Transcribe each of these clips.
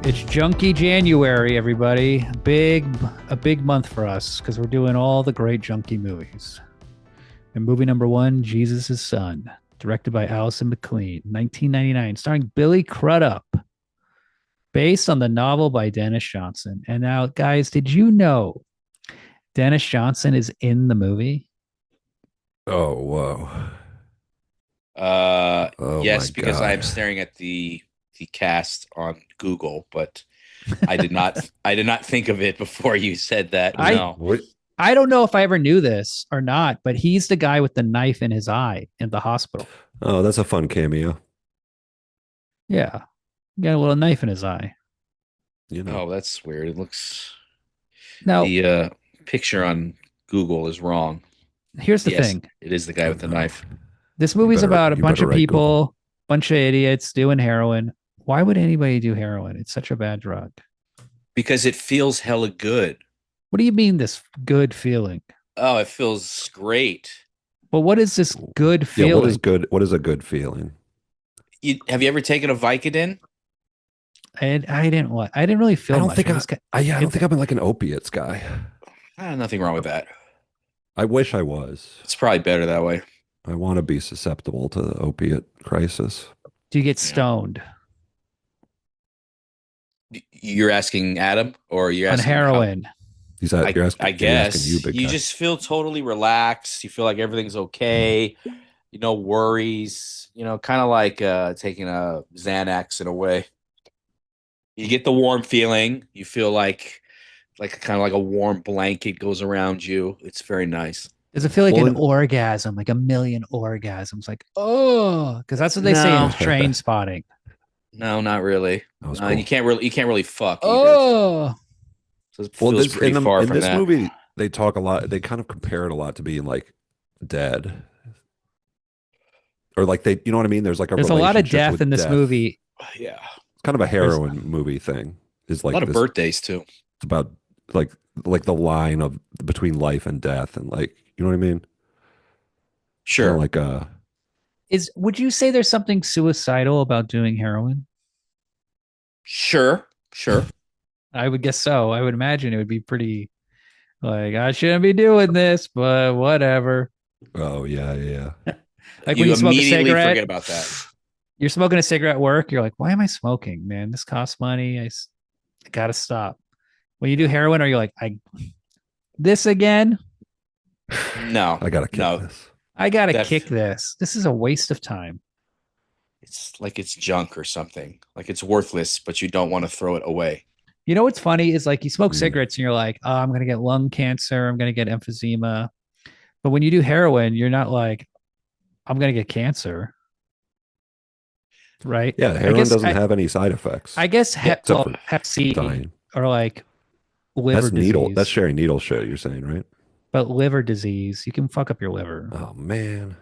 It's Junkie January, everybody. A big month for us because we're doing all the great Junkie movies. And movie number one, Jesus' Son, directed by Allison McLean, 1999, starring Billy Crudup, based on the novel by Dennis Johnson. And now, guys, did you know Dennis Johnson is in the movie? Oh, whoa. Oh my Yes, because God. I'm staring at the cast on Google, but I did not think of it before you said that. I No. What? I don't know if I ever knew this or not, but he's the guy with the knife in his eye in the hospital. Oh, that's a fun cameo. Yeah. Got a little knife in his eye. You know. Oh, that's weird. It looks Now, the picture on Google is wrong. here's the Yes, thing. it is the guy Oh with the no. knife. This You movie's better about a you bunch better of write Google. people, bunch of idiots doing heroin. Why would anybody do heroin? It's such a bad drug. Because it feels hella good. What do you mean this good feeling? Oh, it feels great. Well, what is this good Yeah, what is feeling? good? What is a good feeling? Have you ever taken a Vicodin? And I didn't really I feel don't much. think I don't think I'm like an opiates guy. Nothing wrong with that. I wish I was. It's probably better that way. I want to be susceptible to the opiate crisis. Do you get Yeah. stoned You're asking Adam, or you're on asking how? heroin? You're asking I you're asking you, guess big you guy. just feel totally relaxed. You feel like everything's okay. No worries. Kind of like taking a Xanax in a way. You get the warm feeling. You feel like kind of like a warm blanket goes around you. It's very nice. Does it feel like Well, an then, orgasm, like a million orgasms? Like, oh, because that's what they say in No, Train Spotting. no, not really. that was No, you cool. can't really fuck either. Oh, So it Well, feels this pretty far in from this that. movie, they talk a lot. They kind of compare it a lot to being like dead, or like they, you know what I mean? There's like a there's a lot of relationship death in with this death. movie. Yeah, It's kind of a There's heroin movie thing. Is a lot like of this. birthdays too. It's about like the line of between life and death, and like you know what I mean? Kind of Sure, like would you say there's something suicidal about doing heroin? sure, sure. I would guess so. I would imagine it would be pretty like I shouldn't be doing this, but whatever. oh yeah, yeah. Like when You you smoke a immediately cigarette, forget about that. you're smoking a cigarette at work, you're like, why am I smoking, man? This costs money. I gotta stop. When you do heroin, are you like, I this again? No, I gotta kick no, this. I gotta kick def. this. This is a waste of time. It's like it's junk or something. Like it's worthless, but you don't want to throw it away. You know what's funny is like you smoke Mm. cigarettes and you're like, oh, I'm gonna get lung cancer, I'm gonna get emphysema. But when you do heroin, you're not like, I'm gonna get cancer, right? Yeah, I heroin guess doesn't have any side I effects guess Yeah, except for Hep C dying. or like liver That's needle. That's disease, sharing needle shit. You're saying, right? but liver disease, you can fuck up your liver. Oh man,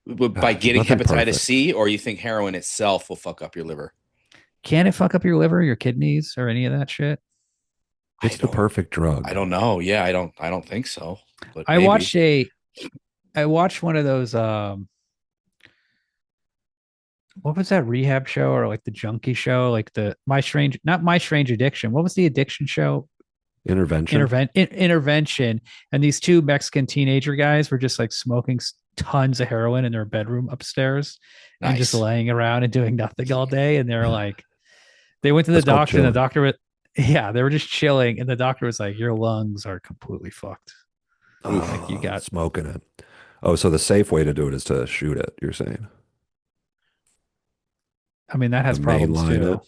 but by getting nothing hepatitis perfect. C, or you think heroin itself will fuck up your liver? Can it fuck up your liver, your kidneys, or any of that shit? I It's the don't. perfect I drug. don't know. Yeah, I don't think so. But I maybe. watched a I watched one of those what was that rehab show or like the junkie show, like the my strange not my strange addiction. What was the addiction show? Intervention. Intervention. And these two Mexican teenager guys were just like smoking tons of heroin in their bedroom upstairs and just Nice. laying around and doing nothing all day. And they're like, they went to the That's called doctor and the chilling. doctor was, yeah, they were just chilling. And the doctor was like, your lungs are completely fucked. Like you Oh, got, smoking it. Oh, so the safe way to do it is to shoot it. You're saying I mean, that the has problems mainline it. too.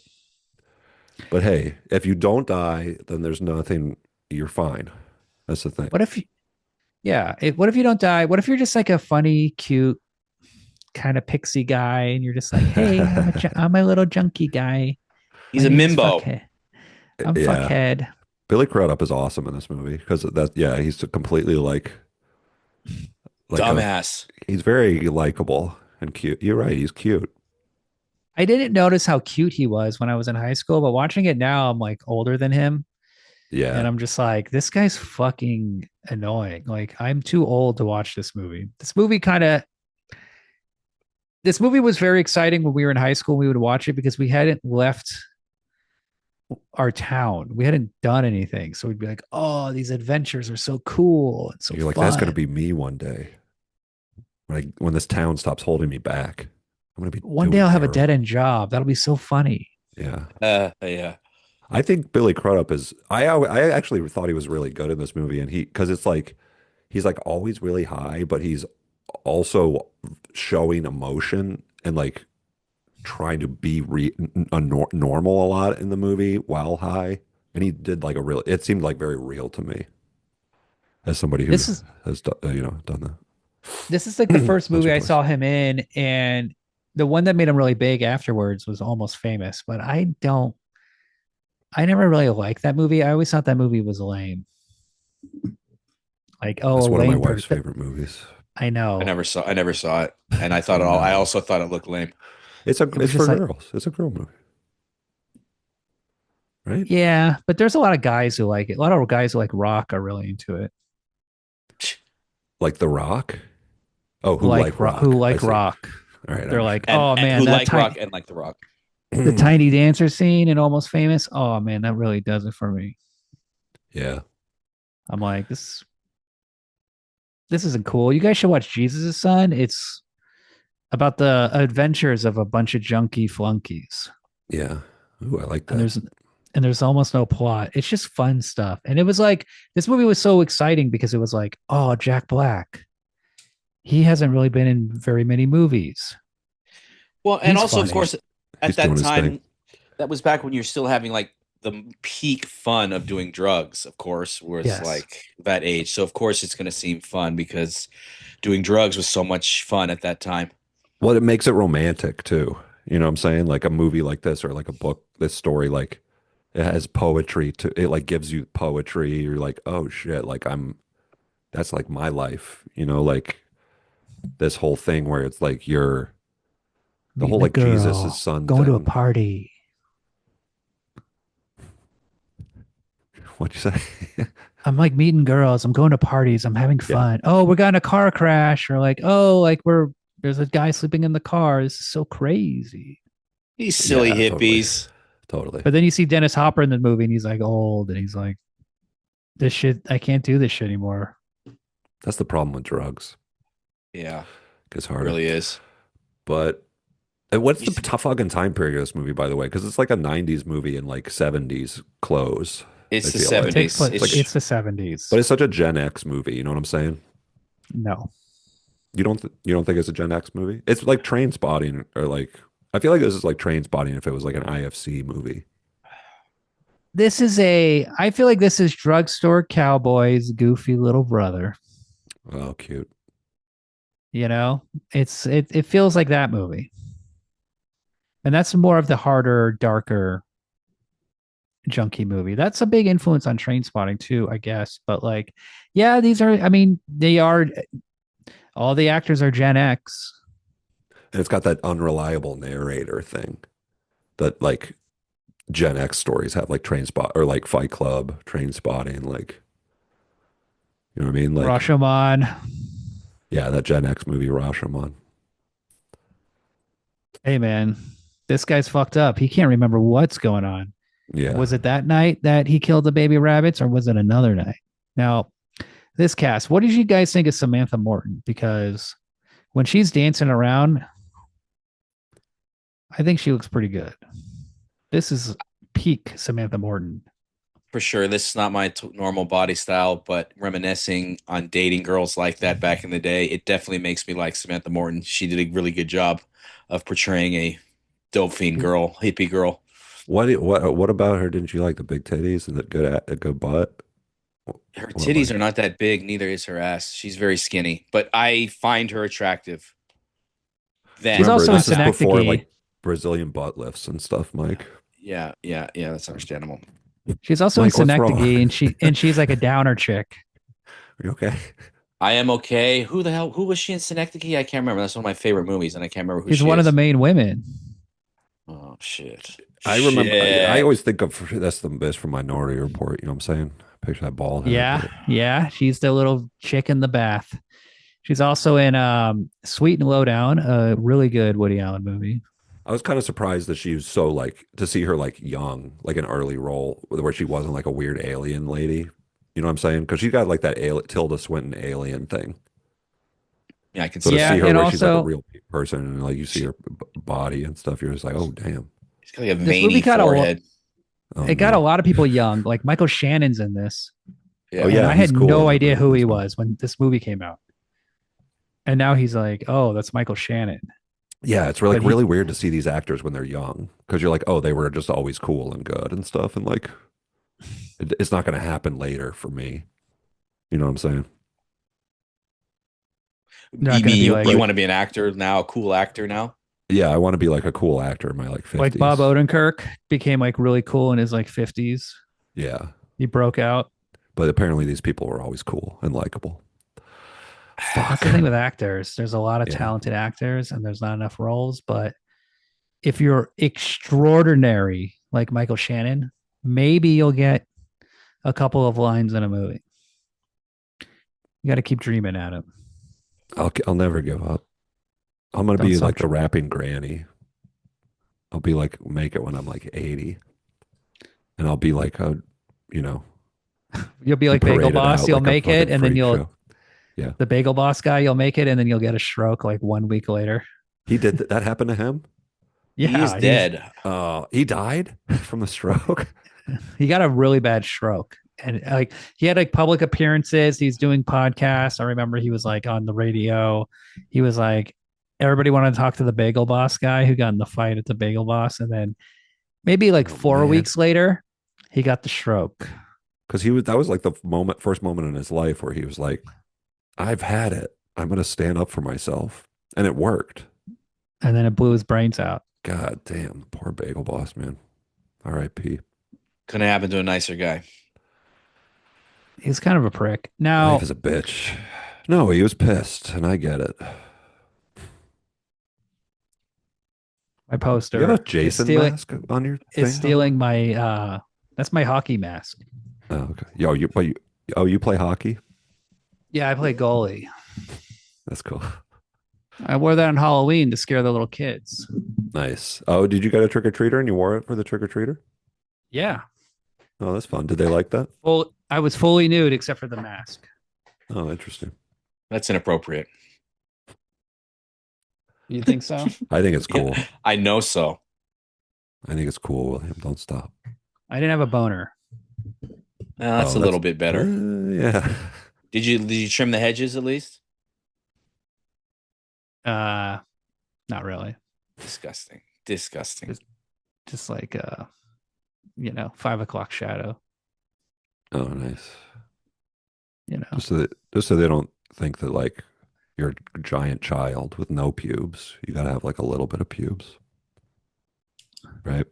But hey, if you don't die, then there's nothing. You're fine. That's the thing. What if, yeah, what if you don't die? What if you're just like a funny, cute, kind of pixie guy and you're just like, hey, I'm a little junkie guy. He's My a name is mimbo. Fuckhead. I'm Yeah, Fuckhead. Billy Crudup is awesome in this movie because that. Yeah, he's completely like a. Dumbass. He's very likable and cute. You're right. He's cute. I didn't notice how cute he was when I was in high school, but watching it now, I'm like older than him. And Yeah. I'm just like, this guy's fucking annoying. Like, I'm too old to watch this movie. This movie was very exciting when we were in high school. We would watch it because we hadn't left our town. We hadn't done anything. So we'd be like, oh, these adventures are so cool and so You're like, that's gonna fun. be me one day. When this town stops holding me back, I'm gonna be One day doing I'll have a heroin. dead end job. That'll be so funny. Yeah. Yeah. I think Billy Crudup is. I actually thought he was really good in this movie, and because it's like he's like always really high, but he's also showing emotion and like trying to be normal a lot in the movie while high. And he did like a real. It seemed like very real to me as somebody who This is has done this is like the that first once or movie I twice. saw him in, and the one that made him really big afterwards was Almost Famous. But I never really liked that movie. I always thought that movie was lame. Like, oh, a That's one of my lame wife's person. favorite movies. I know. I never saw it. And I thought it all I No, also thought it looked lame. It was it's for just like, girls. It's a girl movie, right? yeah, but there's a lot of guys who like it. A lot of guys who like rock are really into it. Like The Rock. Oh, Who who like who rock? I like see. rock. All right, I They're like, understand. oh And man, who like rock and like the rock. the tiny dancer scene in Almost Famous. Oh man, that really does it for me. Yeah. I'm like, this isn't cool. You guys should watch Jesus' Son. It's about the adventures of a bunch of junkie flunkies. Yeah. Ooh, I like And that. there's almost no plot. It's just fun stuff. And it was like this movie was so exciting because it was like, oh, Jack Black. He hasn't really been in very many movies. Well, and He's also, of funny. course, at He's that doing his thing. time, that was back when you're still having like the peak fun of doing drugs, of course, was Yes. like that age. So, of course, it's going to seem fun because doing drugs was so much fun at that time. Well, it makes it romantic too. You know what I'm saying? Like a movie like this or like a book, this story, like it has poetry to it, like gives you poetry. You're like, oh shit, that's like my life, like this whole thing where it's like the whole Meeting a like Jesus' girl, son going to a thing. party. What'd you say? I'm like meeting girls. I'm going to parties. I'm having Yeah. fun. Oh, we got in a car crash. Or like, oh, like there's a guy sleeping in the car. This is so crazy. These silly Yeah, totally. hippies. Totally. But then you see Dennis Hopper in the movie and he's like old and he's like, this shit, I can't do this shit anymore. That's the problem with drugs. Yeah, It gets it harder. really is. But what's You the see- tough fucking time period of this movie, by the way? Because it's like a 90s movie and like 70s close, I It's the feel like. It takes 70s. place. It's like, It's the 70s. but it's such a Gen X movie. You know what I'm saying? No, You don't think it's a Gen X movie? It's like Train Spotting or like, I feel like this is like Train Spotting if it was like an IFC movie. I feel like this is Drugstore Cowboy's goofy little brother. Oh, cute. You know, it feels like that movie. And that's more of the harder, darker junkie movie. That's a big influence on Train Spotting too, I guess. But like, yeah, I mean, they are, all the actors are Gen X. And it's got that unreliable narrator thing that like Gen X stories have, like Train Spot or like Fight Club, Train Spotting, like, you know what I mean? Like, Rashomon. yeah, that Gen X movie, Rashomon. Hey man, this guy's fucked up. He can't remember what's going on. Yeah. Was it that night that he killed the baby rabbits, or was it another night? Now, this cast, what did you guys think of Samantha Morton? Because when she's dancing around, I think she looks pretty good. This is peak Samantha Morton. For sure, this is not my normal body style, but reminiscing on dating girls like that back in the day, it definitely makes me like Samantha Morton. She did a really good job of portraying a dope fiend girl, hippie girl. What about her? Didn't you like the big titties and the a good butt? Her What titties about are not that big, neither is her ass. She's very skinny, but I find her attractive. Then, She's Remember, also in not this is now. before Synecdoche. like Brazilian butt lifts and stuff, Mike. Yeah, that's understandable. She's also in Mike, what's wrong? Synecdoche, and she's like a downer chick. Are you okay? I am okay. Who was she in Synecdoche? I can't remember. That's one of my favorite movies, and I can't remember who She's she one of is. the main women. Oh shit! I remember. I Shit. always think of that's the best from Minority Report. You know what I'm saying? Picture that bald head. Yeah, but- yeah. She's the little chick in the bath. She's also in Sweet and Lowdown, a really good Woody Allen movie. I was kind of surprised that she was so like to see her like young, like an early role where she wasn't like a weird alien lady. You know what I'm saying? Because she got like that Tilda Swinton alien thing. Yeah, I can So see to Yeah, see that. her and where she's like a also real person and like you see She, her body and stuff, you're just like, oh damn, she's got like a this movie veiny forehead. oh got a no, lot of people young. Like Michael Shannon's in this, oh Yeah. and yeah, I he's had cool no in the idea movie. who He's he fun. was when this movie came out. And now he's like, oh, that's Michael Shannon. Yeah, it's really, But like he, really weird to see these actors when they're young because you're like, oh, they were just always cool and good and stuff, and like it's not going to happen later for me. You know what I'm saying? not You going to mean be you like Like, want to be an actor now, a cool actor now? yeah, I want to be like a cool actor in my like Bob 50s. Odenkirk became like really cool in his like 50s. Yeah, He broke out. but apparently these people were always cool and likable. That's Fuck. the thing with actors. There's a lot of Yeah. talented actors and there's not enough roles. But if you're extraordinary like Michael Shannon, maybe you'll get a couple of lines in a movie. You got to keep dreaming at him. I'll never give up. I'm gonna Don't be stop. like the rapping granny. I'll be like make it when I'm like 80, and I'll be like a, you know, You'll be be like Bagel paraded Boss. out You'll like a make it, fucking and then freak you'll show. Yeah, the Bagel Boss guy. You'll make it, and then you'll get a stroke like 1 week later. he did that happened to him. He is Yeah, dead. He died from a stroke. he got a really bad stroke, and like he had like public appearances. He's doing podcasts. I remember he was like on the radio. He was like everybody wanted to talk to the Bagel Boss guy who got in the fight at the Bagel Boss, and then maybe like Oh four man, weeks later, he got the stroke. because that was like the first moment in his life where he was like, I've had it. I'm gonna stand up for myself, and it worked. And then it blew his brains out. God damn, poor bagel boss man. R.I.P. Couldn't happen to a nicer guy. He's kind of a prick. Life Now, is a bitch. No, he was pissed, and I get it. my You have a poster Jason mask on your is thing? stealing my that's my hockey mask. Oh, okay. Yo, you play hockey? Yeah, I play goalie. That's cool. I wore that on Halloween to scare the little kids. Nice. Oh, did you get a trick or treater and you wore it for the trick or treater? Yeah. Oh, that's fun. Did they like that? Well, I was fully nude except for the mask. Oh, interesting. That's inappropriate. You think so? I think it's cool. Yeah, I know so. I think it's cool, William. Don't stop. I didn't have a boner. That's Oh, a little bit better. Yeah. Did you trim the hedges at least? Not really. Disgusting. Disgusting. Just like 5 o'clock shadow. Oh, nice. You know. Just so they don't think that like you're a giant child with no pubes. You gotta have like a little bit of pubes, right?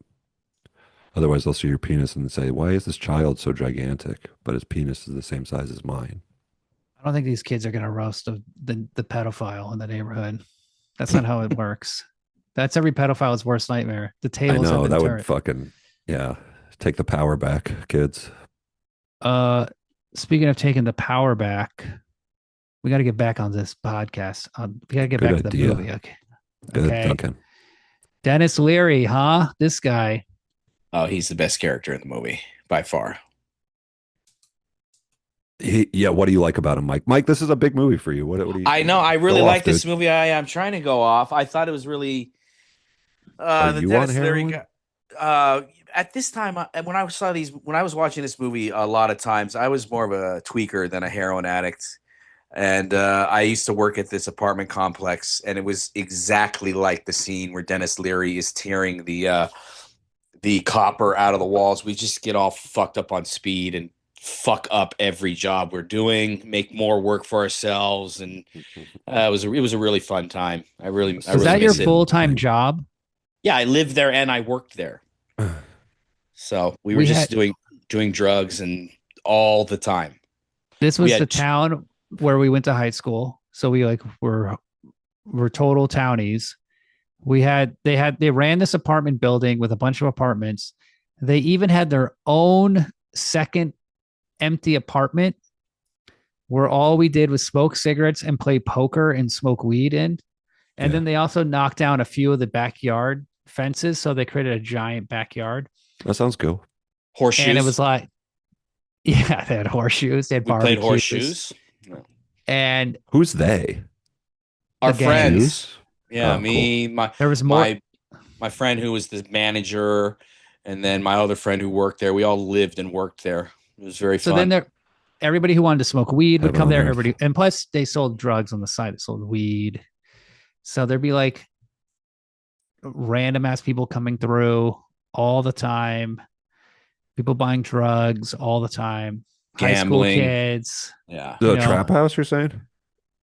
Otherwise, they'll see your penis and say, "Why is this child so gigantic?" But his penis is the same size as mine. I don't think these kids are gonna roast the pedophile in the neighborhood. That's not how it works. That's every pedophile's worst nightmare. The I tables have know been that turned. would fucking yeah. Take the power back, kids. Speaking of taking the power back, we got to get back on this podcast. We got to get Good back to the idea. movie. Okay. Good, Okay. Duncan. Dennis Leary, huh? This guy. Oh, he's the best character in the movie by far. Yeah, what do you like about him, Mike? Mike, this is a big movie for you. What do you? I know. I really Go off, like this dude. movie. I'm trying to go off. I thought it was really Are the you on Dennis Leary heroin? guy. At this time, when I was watching this movie, a lot of times I was more of a tweaker than a heroin addict, and I used to work at this apartment complex, and it was exactly like the scene where Dennis Leary is tearing the copper out of the walls. We just get all fucked up on speed and fuck up every job we're doing, make more work for ourselves, and it was a really fun time. I really Is that your miss it. full-time job? Yeah, I lived there and I worked there. So we were We just had doing drugs and all the time. this We was had the town where we went to high school. So we like were total townies. They ran this apartment building with a bunch of apartments. They even had their own second empty apartment where all we did was smoke cigarettes and play poker and smoke weed in. And Yeah. then they also knocked down a few of the backyard fences, so they created a giant backyard. That sounds cool. Horseshoes. And it was like, yeah, they had horseshoes, they had we played barbecues, horseshoes. No. and Who's they? Our The gang. friends. Jews? Yeah, Oh, me, my there was more. my friend who was the manager, and then my other friend who worked there. We all lived and worked there. It was very So fun. then everybody who wanted to smoke weed would Heaven come on there. earth. Everybody, and plus they sold drugs on the side. They sold weed. So there'd be like random ass people coming through all the time. People buying drugs all the time. High school Gambling. kids. Yeah. The You know, trap house, you're saying?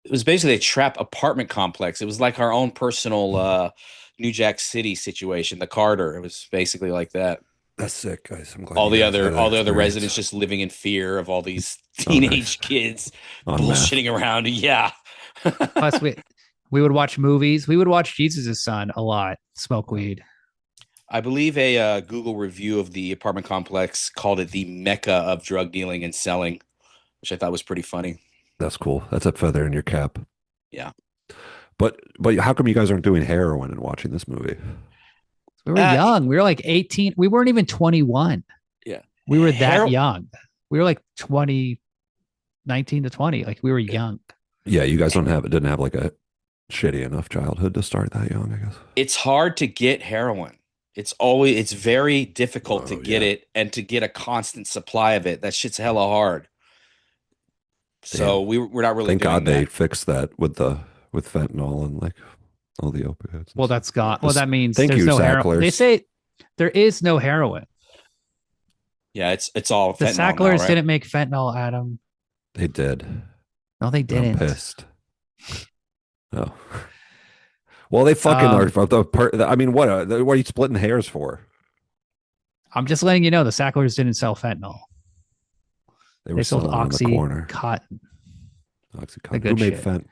It was basically a trap apartment complex. It was like our own personal New Jack City situation, the Carter. It was basically like that. That's sick, guys. I'm glad All you the guys had other that all the other experience. residents just living in fear of all these Oh, nice. teenage kids On bullshitting around. Yeah. plus we would watch movies. We would watch Jesus' Son a lot. Smoke weed. I believe a Google review of the apartment complex called it the mecca of drug dealing and selling, which I thought was pretty funny. That's cool. That's a feather in your cap. Yeah. But how come you guys aren't doing heroin and watching this movie? We were young. We were like 18. We weren't even 21. Yeah. We were that young. We were like 20, 19 to 20. Like we were young. Yeah, you guys didn't have like a shitty enough childhood to start that young, I guess. It's hard to get heroin. It's very difficult to get it and to get a constant supply of it. That shit's hella hard. So we're not really. Thank doing God they that. fixed that with fentanyl and like all the opioids. Well, that's gone. Well, that means Thank there's you, no heroin. Sacklers. They say there is no heroin. Yeah, it's all The fentanyl now, Sacklers right? didn't make fentanyl, Adam. They did. No, they I'm didn't. pissed. Oh. Well, they fucking are. I mean, what are you splitting hairs for? I'm just letting you know the Sacklers didn't sell fentanyl. They were They sold selling on the corner. Oxycontin. Oxycontin. The good Who made shit. fent?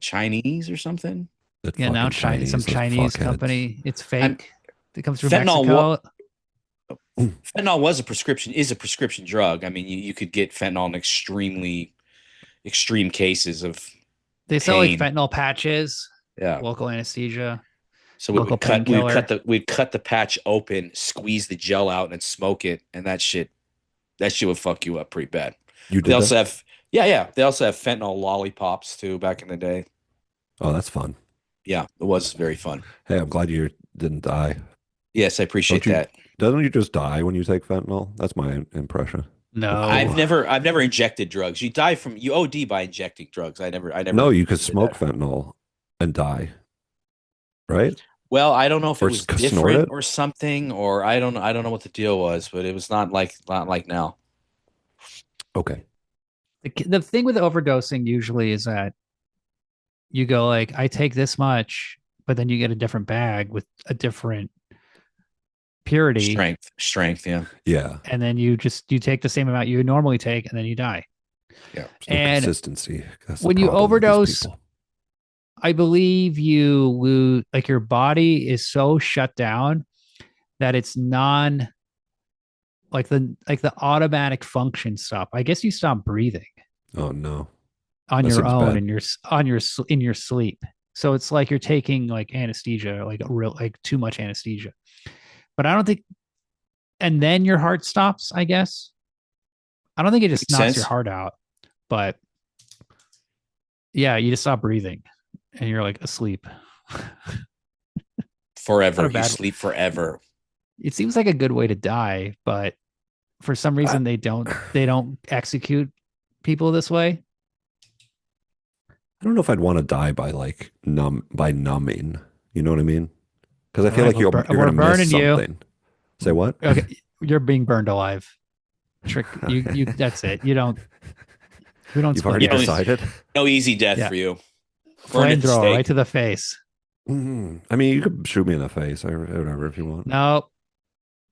Chinese or something. That Yeah, now fucking some those Chinese fuckheads. company. It's fake. It comes from Fentanyl Mexico. Fentanyl is a prescription drug. I mean, you could get fentanyl in extremely extreme cases of They sell like pain. fentanyl patches, Yeah. local anesthesia. So local painkiller. we'd cut the patch open, squeeze the gel out, and smoke it, and that shit would fuck you up pretty bad. You They did also that? have They also have fentanyl lollipops too back in the day. Oh, that's fun. Yeah, it was very fun. Hey, I'm glad you didn't die. Yes, I appreciate Don't you- that. Doesn't you just die when you take fentanyl? That's my impression. No, I've never injected drugs. You OD by injecting drugs. I never. No, you could did smoke that. fentanyl and die. Right? Well, I don't know if it Or was snort different it? or something, or I don't know what the deal was, but it was not like now. Okay. the thing with overdosing usually is that you go like, I take this much, but then you get a different bag with a different purity, Strength, yeah. Yeah. and then you take the same amount you would normally take, and then you die. Yeah. There's no And consistency. That's the when you problem with these overdose, people. I believe you lose, like your body is so shut down that it's like the automatic function stop. I guess you stop breathing Oh no. on That your seems own bad. and in your sleep. So it's like you're taking like anesthesia, like too much anesthesia. But I don't think, and then your heart stops, I guess. I don't think it just Makes knocks sense. your heart out, but yeah, you just stop breathing and you're like asleep. Forever. Not a You bad- sleep forever. It seems like a good way to die, but for some reason they don't execute people this way. I don't know if I'd want to die by like numbing. You know what I mean? Because I feel All like right, you're we're going to miss burning you. something. Say what? Okay, you're being burned alive. Trick you. That's it. We don't. You've split already Yeah, hairs. decided? No easy death Yeah. for you. Burned at the Flamethrower stake. right to the face. I mean, you could shoot me in the face or whatever if you want. No.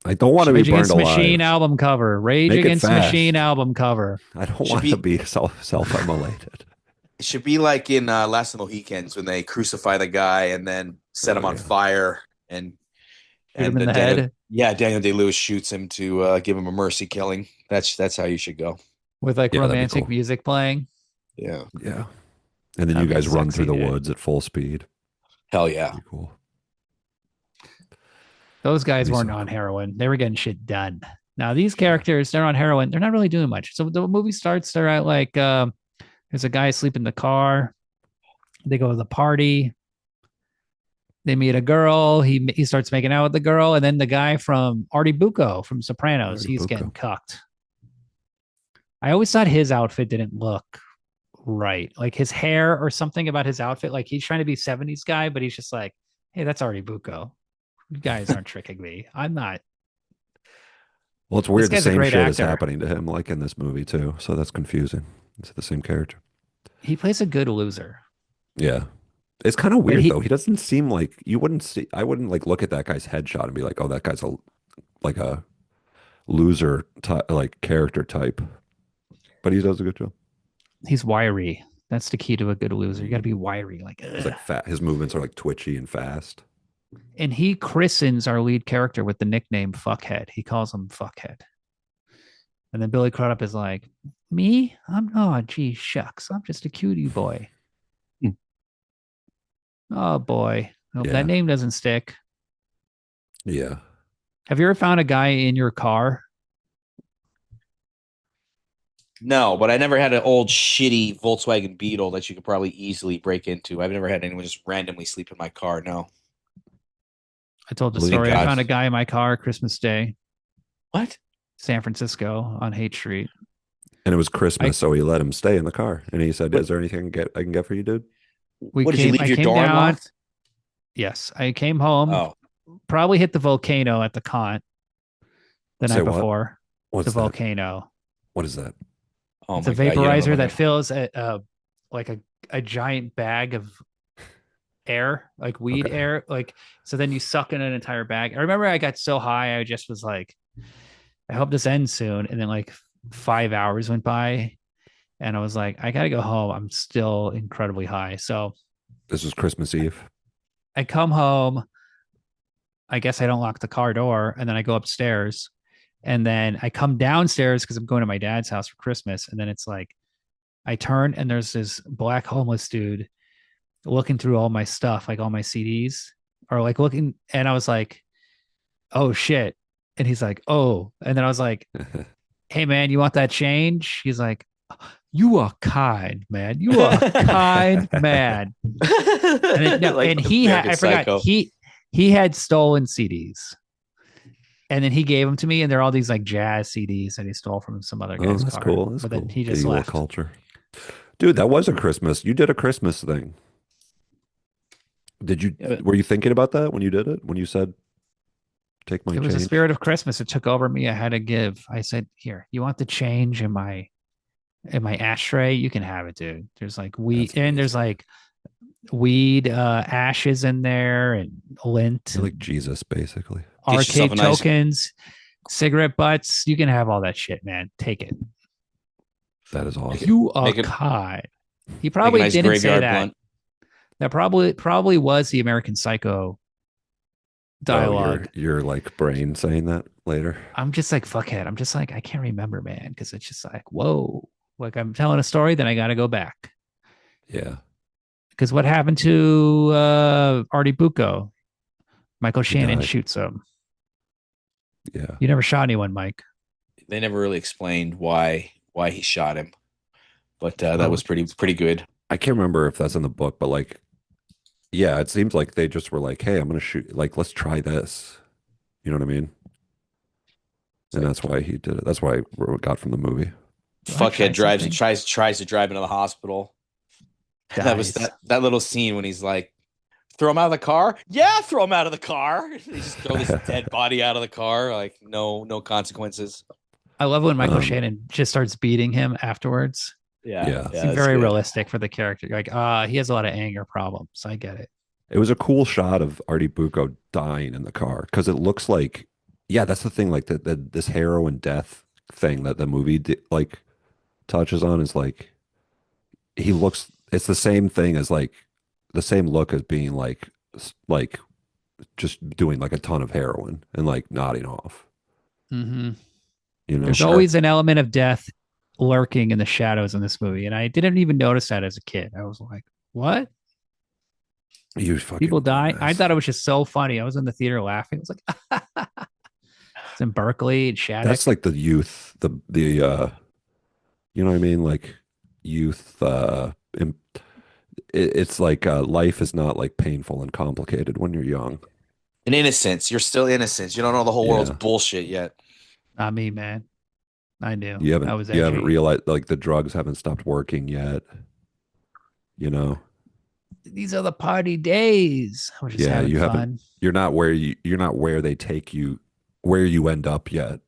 I don't want to be Rage burned Against alive. Machine album cover. Rage Make it Against fast. Machine album cover. I don't Should want to be- be self-immolated. It should be like in Last of the Mohicans when they crucify the guy and then set him on yeah. fire and Shoot him in then the Daniel, head Yeah, Daniel Day-Lewis shoots him to give him a mercy killing. That's how you should go. with like Yeah, that'd be romantic cool. music playing. Yeah. Yeah. And then That'd you be guys run sexy, through the dude. woods at full speed. Hell yeah. Pretty cool. Those guys That'd be weren't so on cool. heroin. They were getting shit done. Now these characters, they're on heroin. They're not really doing much. So the movie starts. They're at like there's a guy asleep in the car. They go to the party. They meet a girl. He starts making out with the girl, and then the guy from Artie Bucco from Sopranos, Very he's getting Bucco. cucked. I always thought his outfit didn't look right, like his hair or something about his outfit. Like he's trying to be '70s guy, but he's just like, hey, that's Artie Bucco. You guys aren't tricking me. I'm not. Well, it's This weird. The guy's a same great shit is actor. happening to him, like in this movie too. So that's confusing. It's the same character. He plays a good loser, Yeah. It's kind of but weird he though. He doesn't seem like you wouldn't see. I wouldn't like look at that guy's headshot and be like, oh, that guy's a loser type, like character type. But he does a good job. he's wiry. That's the key to a good loser. You got to Mm. be wiry, like. He's Ugh. like fat. His movements are like twitchy and fast. And he christens our lead character with the nickname Fuckhead. He calls him Fuckhead. And then Billy Crudup is like, me? I'm oh gee shucks. I'm just a cutie boy. Hmm. Oh boy. Hope that Yeah. name doesn't stick. Yeah. Have you ever found a guy in your car? No, but I never had an old shitty Volkswagen Beetle that you could probably easily break into. I've never had anyone just randomly sleep in my car. No. I told the Well, thank story. I God. found a guy in my car Christmas Day, What? San Francisco on Haight Street. And it was I Christmas, so he let him stay in the car. And he said, What? "Is there anything I can get for you, dude?" we What did you came leave I your came door down. unlocked? Yes. I came home, Oh, probably hit the volcano at the con the Say night what? before. The What's that? volcano. What is that? oh It's a my God! You don't know vaporizer my that fills like a giant bag of air, like weed Okay. air. Like so then you suck in an entire bag. I remember I got so high, I just was like, I hope this ends soon. And then like 5 hours went by and I was like, I gotta go home. I'm still incredibly high. So This was Christmas Eve. I come home. I guess I don't lock the car door, and then I go upstairs. And then I come downstairs because I'm going to my dad's house for Christmas. And then it's like I turn and there's this black homeless dude looking through all my stuff, like all my CDs, or like looking, and I was like, "Oh shit!" And he's like, "Oh," and then I was like, "Hey man, you want that change?" He's like, "You are kind, man. You are kind man." And then, no, like and American I forgot Psycho. he had stolen CDs, and then he gave them to me, and they're all these like jazz CDs that he stole from some other Oh, guy's that's car. cool. That's But then cool. he Getting just a little left. culture. Dude, that was a Christmas. You did a Christmas thing. Did you Yeah, but were you thinking about that when you did it? When you said take my It was the change? spirit of Christmas. It took over me. I had to give. I said, "Here, you want the change in my ashtray? You can have it, dude. There's like weed, That's and there's amazing. like weed ashes in there, and lint, You're like and Jesus, basically. get yourself arcade a nice. tokens, cigarette butts. You can have all that shit, man. Take it. That is Make awesome. it, You are make it, kind." He make a probably nice didn't say graveyard that. blunt. That probably was the American Psycho Oh, dialogue. your like brain saying that later. I'm just like fuckhead. I'm just like I can't remember, man, because it's just like whoa. Like I'm telling a story, then I got to go back. Yeah. Because what happened to Artie Bucco? Michael He Shannon died. shoots him. Yeah. You never shot anyone, Mike. They never really explained why he shot him, but that Oh, was pretty good. I can't remember if that's in the book, but like, yeah, it seems like they just were like, "Hey, I'm gonna shoot. Like, let's try this." You know what I mean? It's And like that's why he did it. That's why I got from the movie. You want to try fuckhead drives and something? tries to drive into the hospital. That was Dies. that little scene when he's like, "Throw him out of the car." Yeah, throw him out of the car. They just throw this dead body out of the car, like no consequences. I love when Michael Um, Shannon just starts beating him afterwards. yeah, Yeah, Seems that's very good. realistic for the character. Like, he has a lot of anger problems. I get it. it was a cool shot of Artie Bucco dying in the car because it looks like, yeah, that's the thing. Like this heroin death thing that the movie like touches on is like he looks. It's the same thing as like the same look as being like just doing like a ton of heroin and like nodding off. Mm-hmm. You For know? There's sure. always an element of death lurking in the shadows in this movie, and I didn't even notice that as a kid. I was like, "What?" You fucking People die. I dumbass. thought it was just so funny. I was in the theater laughing. It was like, it's in Berkeley and That's Shattuck. like the youth, you know what I mean? Like youth, it's like life is not like painful and complicated when you're young. In innocence, you're still innocent. You don't know the whole world's Yeah. bullshit yet. Not me, man. I knew. You I haven't was you haven't edgy. realized like the drugs haven't stopped working yet, you know? These are the party days. I was just Yeah, having you haven't fun. you're not where they take you where you end up yet.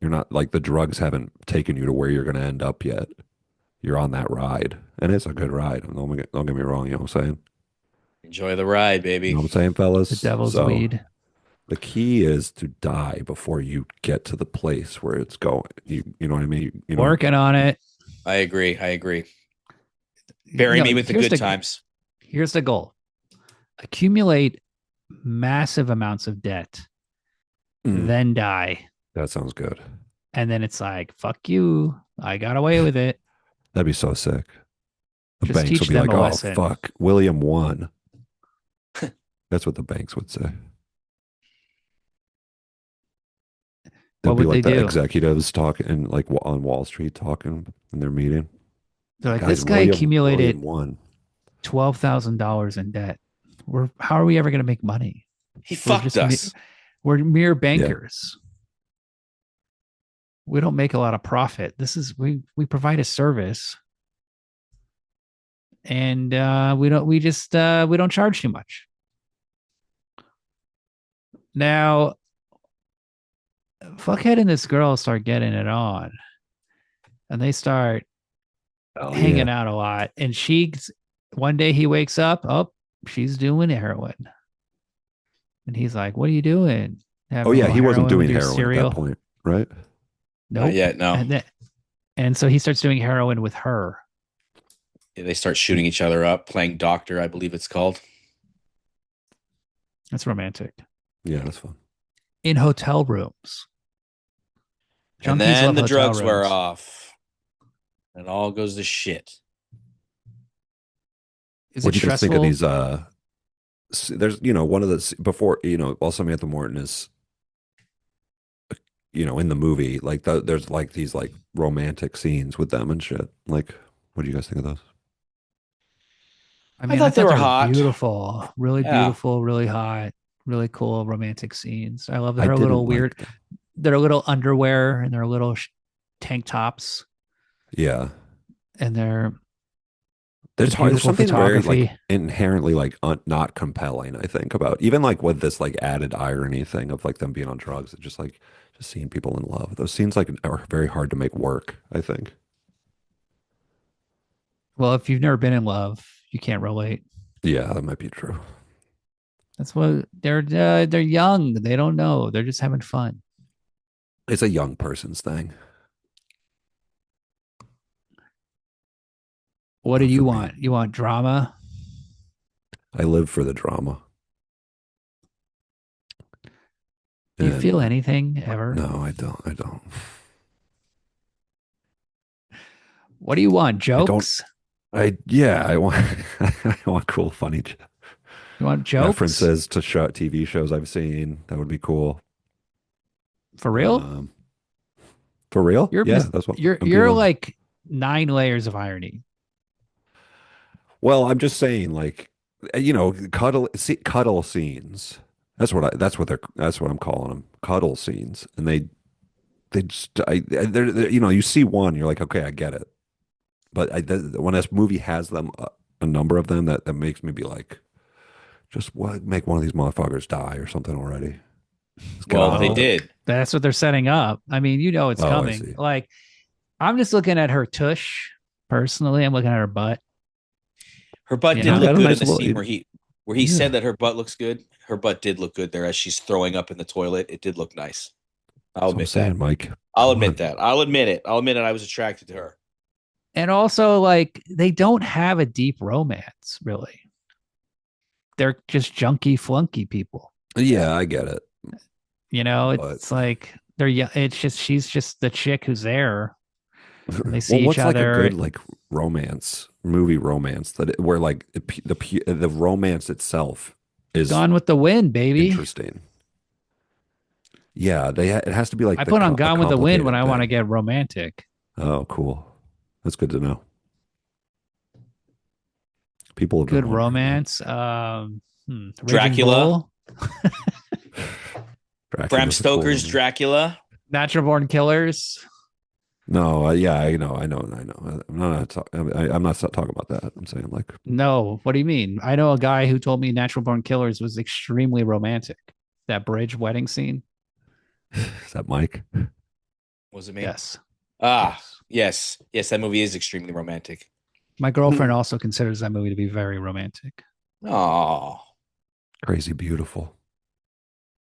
You're not like the drugs haven't taken you to where you're going to end up yet. You're on that ride, and it's a good ride. Don't get me wrong. You know what I'm saying? Enjoy the ride, You know baby. what I'm saying, The fellas? devil's So weed. the key is to die before you get to the place where it's going. You know what I mean? You know, Working on it. I agree. I agree. Bury me with the good times. Here's the goal. Accumulate massive amounts of debt, mm, then die. that sounds good. And then it's like, fuck you. I got away with it. That'd be so sick. The Just banks teach would be them like, a "Oh lesson. fuck, William won." That's what the banks would say. There'd What be would they like the do? executives talking, like on Wall Street talking in their meeting. They're like, Guys, this guy William accumulated won. $12,000 in debt. How are we ever going to make money? He We're fucked just us. we're mere Yeah. bankers. We don't make a lot of profit. We provide a service, and we don't charge too much. Now, fuckhead and this girl start getting it on, and they start Oh hanging yeah. out a lot. And one day he wakes up, oh, she's doing heroin, and he's like, "What are you doing? Oh Having a yeah. little He wasn't heroin with doing your heroin at that cereal?" point, right? Not Nope. yet. No. And so he starts doing heroin with her. They start shooting each other up, playing doctor, I believe it's called. That's romantic. Yeah, that's fun. In hotel rooms. And Junkies then love the hotel drugs wear rooms. off. And all goes to shit. Is What it do you guys think of stressful? these? There's one of the before while Samantha Morton is in the movie, like there's like these like romantic scenes with them and shit. Like, what do you guys think of those? I I mean, I thought they thought were they were hot. Yeah. beautiful, really hot, really cool romantic scenes. I love I her little didn't like weird, them. their little underwear and their little tank tops Yeah, and the there's hard. There's beautiful something very like photography. inherently like not compelling. I think about even like with this like added irony thing of like them being on drugs. It's just seeing people in love. Those scenes like are very hard to make work. I think. Well, if you've never been in love, you can't relate. Yeah, that might be true. That's what they're young. They don't know. They're just having fun. It's a young person's thing. What do Not you for me. want? You want drama? I live for the drama. Do you feel And anything ever? no, I don't. I don't. What do you want? I don't. Jokes? Yeah, I want I want cool, funny You want jokes? references to TV shows I've seen. That would be cool. For real? Um, for real? You're Yeah, mis- that's what you're I'm being you're on. like 9 layers of irony. Well, I'm just saying, like, cuddle scenes. That's what I'm calling them, cuddle scenes. And they just, you see one, you're like, okay, I get it. But when this movie has them, a number of them, that makes me be like, just make one of these motherfuckers die or something already. Let's get Well, on they with it. Well, did. that's what they're setting up. I mean, it's Oh, I coming. see. Like, I'm just looking at her tush personally. I'm looking at her butt. Her butt You did She's know, look got a good in nice the scene little. where he Yeah, said that her butt looks good. Her butt did look good there as she's throwing up in the toilet. It did look nice. I'll that's what I'm admit that. saying, Mike. I'll Come admit on. that. I'll admit it. I'll admit it. I was attracted to her. and also like they don't have a deep romance really. They're just junky flunky people. Yeah, I get it. But It's like they're yeah. It's just she's just the chick who's there, and they see well, each what's like a other. good like romance movie romance where like the romance itself is Gone with the Wind, baby. interesting. Yeah, it has to be like I put on a Gone with the Wind when complicated I want to thing. get romantic. Oh, cool. That's good to know. People have been Good wondering that. romance. Raging Dracula, Bull, Bram Dracula's a cool Stoker's movie. Dracula. Natural Born Killers. No, yeah, I know. I'm not talking about that. I'm saying like, No, what do you mean? I know a guy who told me Natural Born Killers was extremely romantic. That bridge wedding scene. is that Mike? Was it me? Yes. Ah, Yes. yes, yes. That movie is extremely romantic. My girlfriend also considers that movie to be very romantic. Oh, Crazy Beautiful.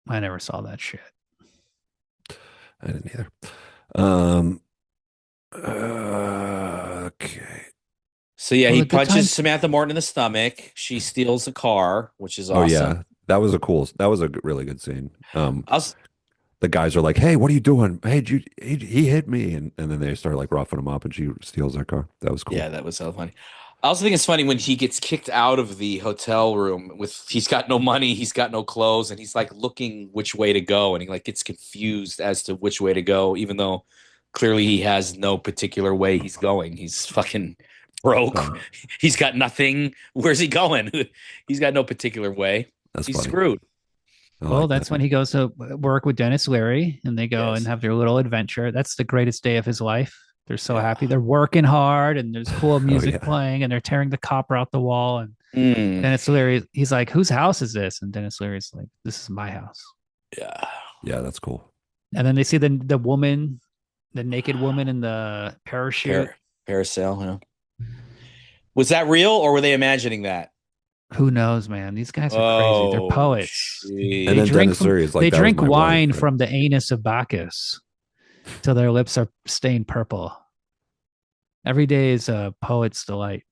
I never saw that shit. I didn't either. Um. Okay. so yeah, Well, he the good punches times. Samantha Morton in the stomach. She steals a car, which is Oh awesome. yeah, that was a cool. That was a really good scene. I was, The guys are like, "Hey, what are you doing? Hey, he hit me," and then they start like roughing him up, and she steals their car. That was cool. yeah, that was so funny. I also think it's funny when he gets kicked out of the hotel room with he's got no money, he's got no clothes, and he's like looking which way to go, and he like gets confused as to which way to go, even though clearly he has no particular way he's going. He's fucking broke. Uh, He's got nothing. Where's he going? He's got no particular way. that's He's funny. screwed. I Well, like that's that. when he goes to work with Dennis Leary and they go and Yes. have their little adventure. That's the greatest day of his life. They're so Yeah. happy. They're working hard and there's cool Oh music yeah, playing and they're tearing the copper out the wall. And Mm, Dennis Leary, he's like, whose house is this? And Dennis Leary's like, this is my house. yeah. yeah, that's cool. And then they see the woman, the naked woman in the parachute. Parasail. Yeah. Was that real or were they imagining that? Who knows, man? These guys are crazy. They're Oh, poets. And They then geez. drink Dennis from Leary is like, they "That was drink my wife." wine Right? from the anus of Bacchus till their lips are stained purple. Every day is a poet's delight.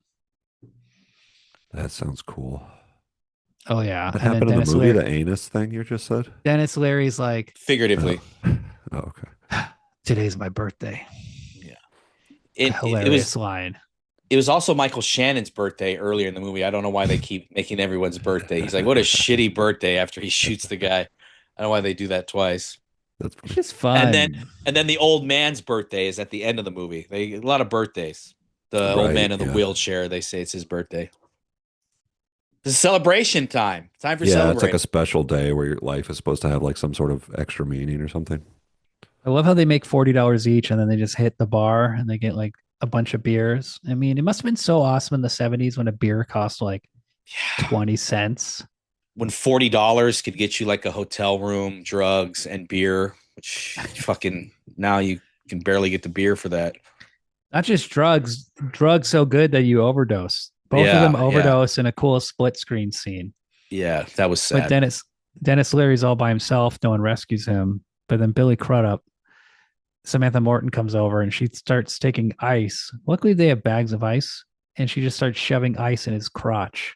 That sounds cool. Oh yeah. That And then happened in the movie, the anus thing you just said. Dennis Leary's like, Figuratively. Oh, oh okay. today's my birthday. Yeah. A It was hilarious line. it was also Michael Shannon's birthday earlier in the movie. I don't know why they keep making everyone's birthday. He's like, what a shitty birthday after he shoots the guy. I don't know why they do that twice. That's It's funny. just And fun. then the old man's birthday is at the end of the movie. They a lot of birthdays. The old Right, man in the yeah. wheelchair, they say it's his birthday. It's celebration time. Time for Yeah, it's like celebrating. a special day where your life is supposed to have like some sort of extra meaning or something. I love how they make $40 each and then they just hit the bar and they get like a bunch of beers. I mean, it must have been so awesome in the 70s when a beer cost like Yeah. 20 cents. When $40 could get you like a hotel room, drugs, and beer, which fucking now you can barely get the beer for that. Not just drugs so good that you overdose. Both of them Yeah, overdose in a cool split screen scene. yeah, that was But sad. Dennis Leary's all by himself. No one rescues him. But then Billy Crudup, Samantha Morton comes over and she starts taking ice. Luckily, they have bags of ice, and she just starts shoving ice in his crotch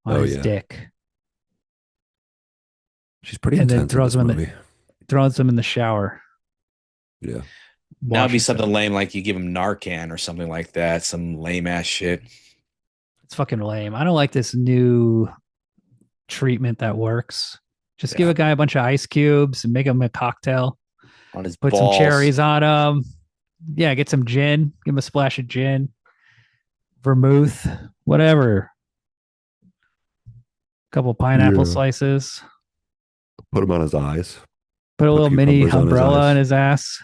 on Oh his yeah, dick, she's pretty and then intense in this movie. throws him in the shower. Yeah, Now it'd be Washes something him. lame like you give him Narcan or something like that. Some lame ass shit. It's fucking lame. I don't like this new treatment that works. Just give Yeah. a guy a bunch of ice cubes and make him a cocktail. On his Put balls. some cherries on him. Yeah, get some gin. Give him a splash of gin, vermouth, whatever. Couple pineapple Yeah. slices. put him on his eyes. Put a little mini cucumbers on his umbrella eyes. on his ass.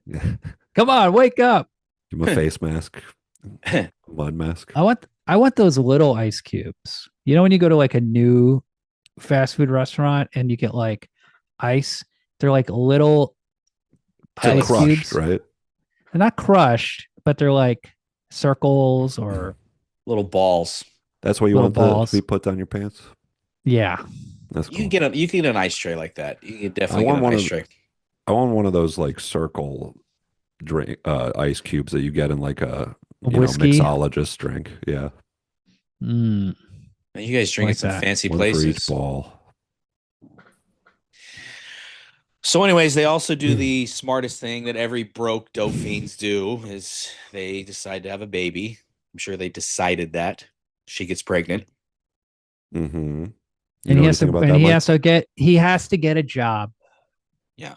Yeah. Come on, wake up. Give him a face mask, mud mask. I want those little ice cubes. You know when you go to like a new fast food restaurant and you get like ice, they're like little They're ice crushed, cubes. right? They're not crushed, but they're like circles or Little balls. That's what you Little want balls. to be put down your pants. yeah. That's You cool. can get an ice tray like that. You can I definitely get want an one ice of tray. I want one of those like circle drink ice cubes that you get in like a Whiskey. mixologist drink. Yeah, Mm. Man, you guys drinking Like some that. fancy one for each places. ball. So, anyways, they also do the smartest thing that every broke dope fiends do is they decide to have a baby. I'm sure they decided that she gets pregnant. Mm-hmm. You And know he has anything to, about and that, he Mike? has to get, he has to get a job. Yeah.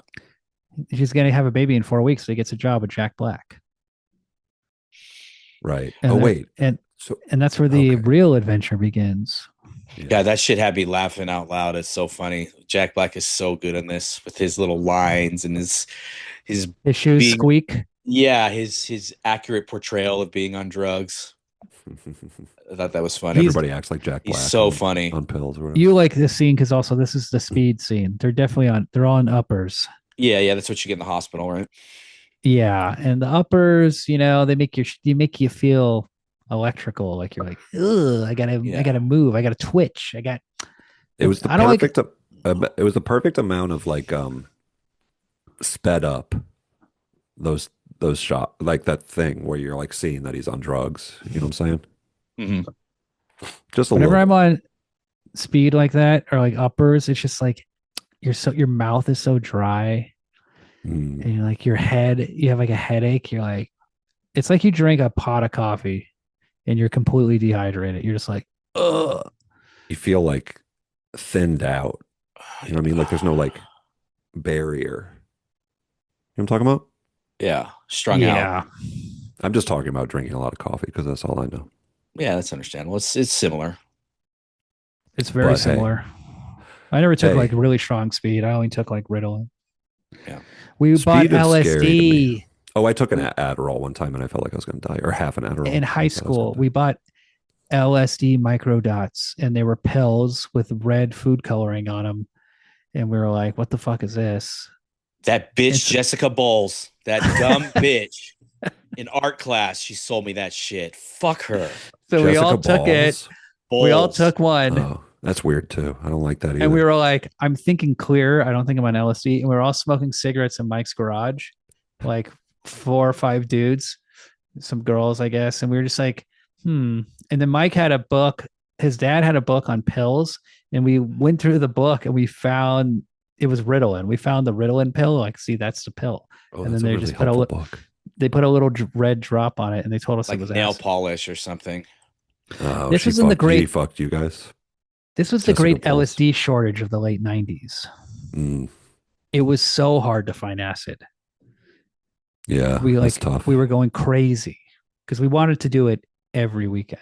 She's going to have a baby in 4 weeks. So he gets a job with Jack Black. Right. And Oh, they're- wait. and So, and that's where the okay. real adventure begins. Yeah, that shit had me laughing out loud. It's so funny. Jack Black is so good in this with his little lines and his His shoes being squeak. his accurate portrayal of being on drugs. I thought that was funny. Everybody acts like Jack He's Black so funny. on pills or whatever. You like this scene because also this is the speed scene. They're definitely on. They're on uppers. Yeah, that's what you get in the hospital, right? Yeah, and the uppers, they make you feel electrical. Like you're like, ugh, I gotta move. I gotta twitch. It was the I don't like. perfect. It was the perfect amount of like sped up those shot like that thing where you're like seeing that he's on drugs. You know what I'm saying? Just a Whenever little. I'm on speed like that or like uppers, it's just like your mouth is so dry, Mm. and you're like you have like a headache. You're like, it's like you drink a pot of coffee and you're completely dehydrated. You're just like, ugh. You feel like thinned out. You know what I mean? Like there's no like barrier. You know what I'm talking about? Yeah, strung out. Yeah, I'm just talking about drinking a lot of coffee because that's all I know. Yeah, that's understandable. It's similar. it's very But, hey. similar. I never took Hey. like really strong speed. I only took like Ritalin. Yeah. We bought Speed is scary to me. LSD Oh, I took an Adderall one time and I felt like I was going to die, or half an Adderall. in high school. We bought LSD microdots, and they were pills with red food coloring on them. And we were like, "What the fuck is this?" That bitch It's- Jessica Bowles, that dumb bitch in art class, she sold me that shit. Fuck her. So we all took it. We all Bowles. took one. Oh, that's weird too. I don't like that either. And we were like, I'm thinking clear. I don't think I'm on LSD. And we were all smoking cigarettes in Mike's garage, like 4 or 5 dudes, some girls, I guess. And we were just like, And then Mike had a book. His dad had a book on pills. And we went through the book and we found it was Ritalin. We found the Ritalin pill. Like, see, that's the pill. Oh, and that's then a they really just put helpful book. they put a little red drop on it and they told us Like it was nail acid. polish or something. Oh, This she was in the fucked- great- He fucked you guys. This was the Jessica great Bowles. LSD shortage of the late 90s. Mm, It was so hard to find acid. yeah, We that's like tough. we were going crazy because we wanted to do it every weekend.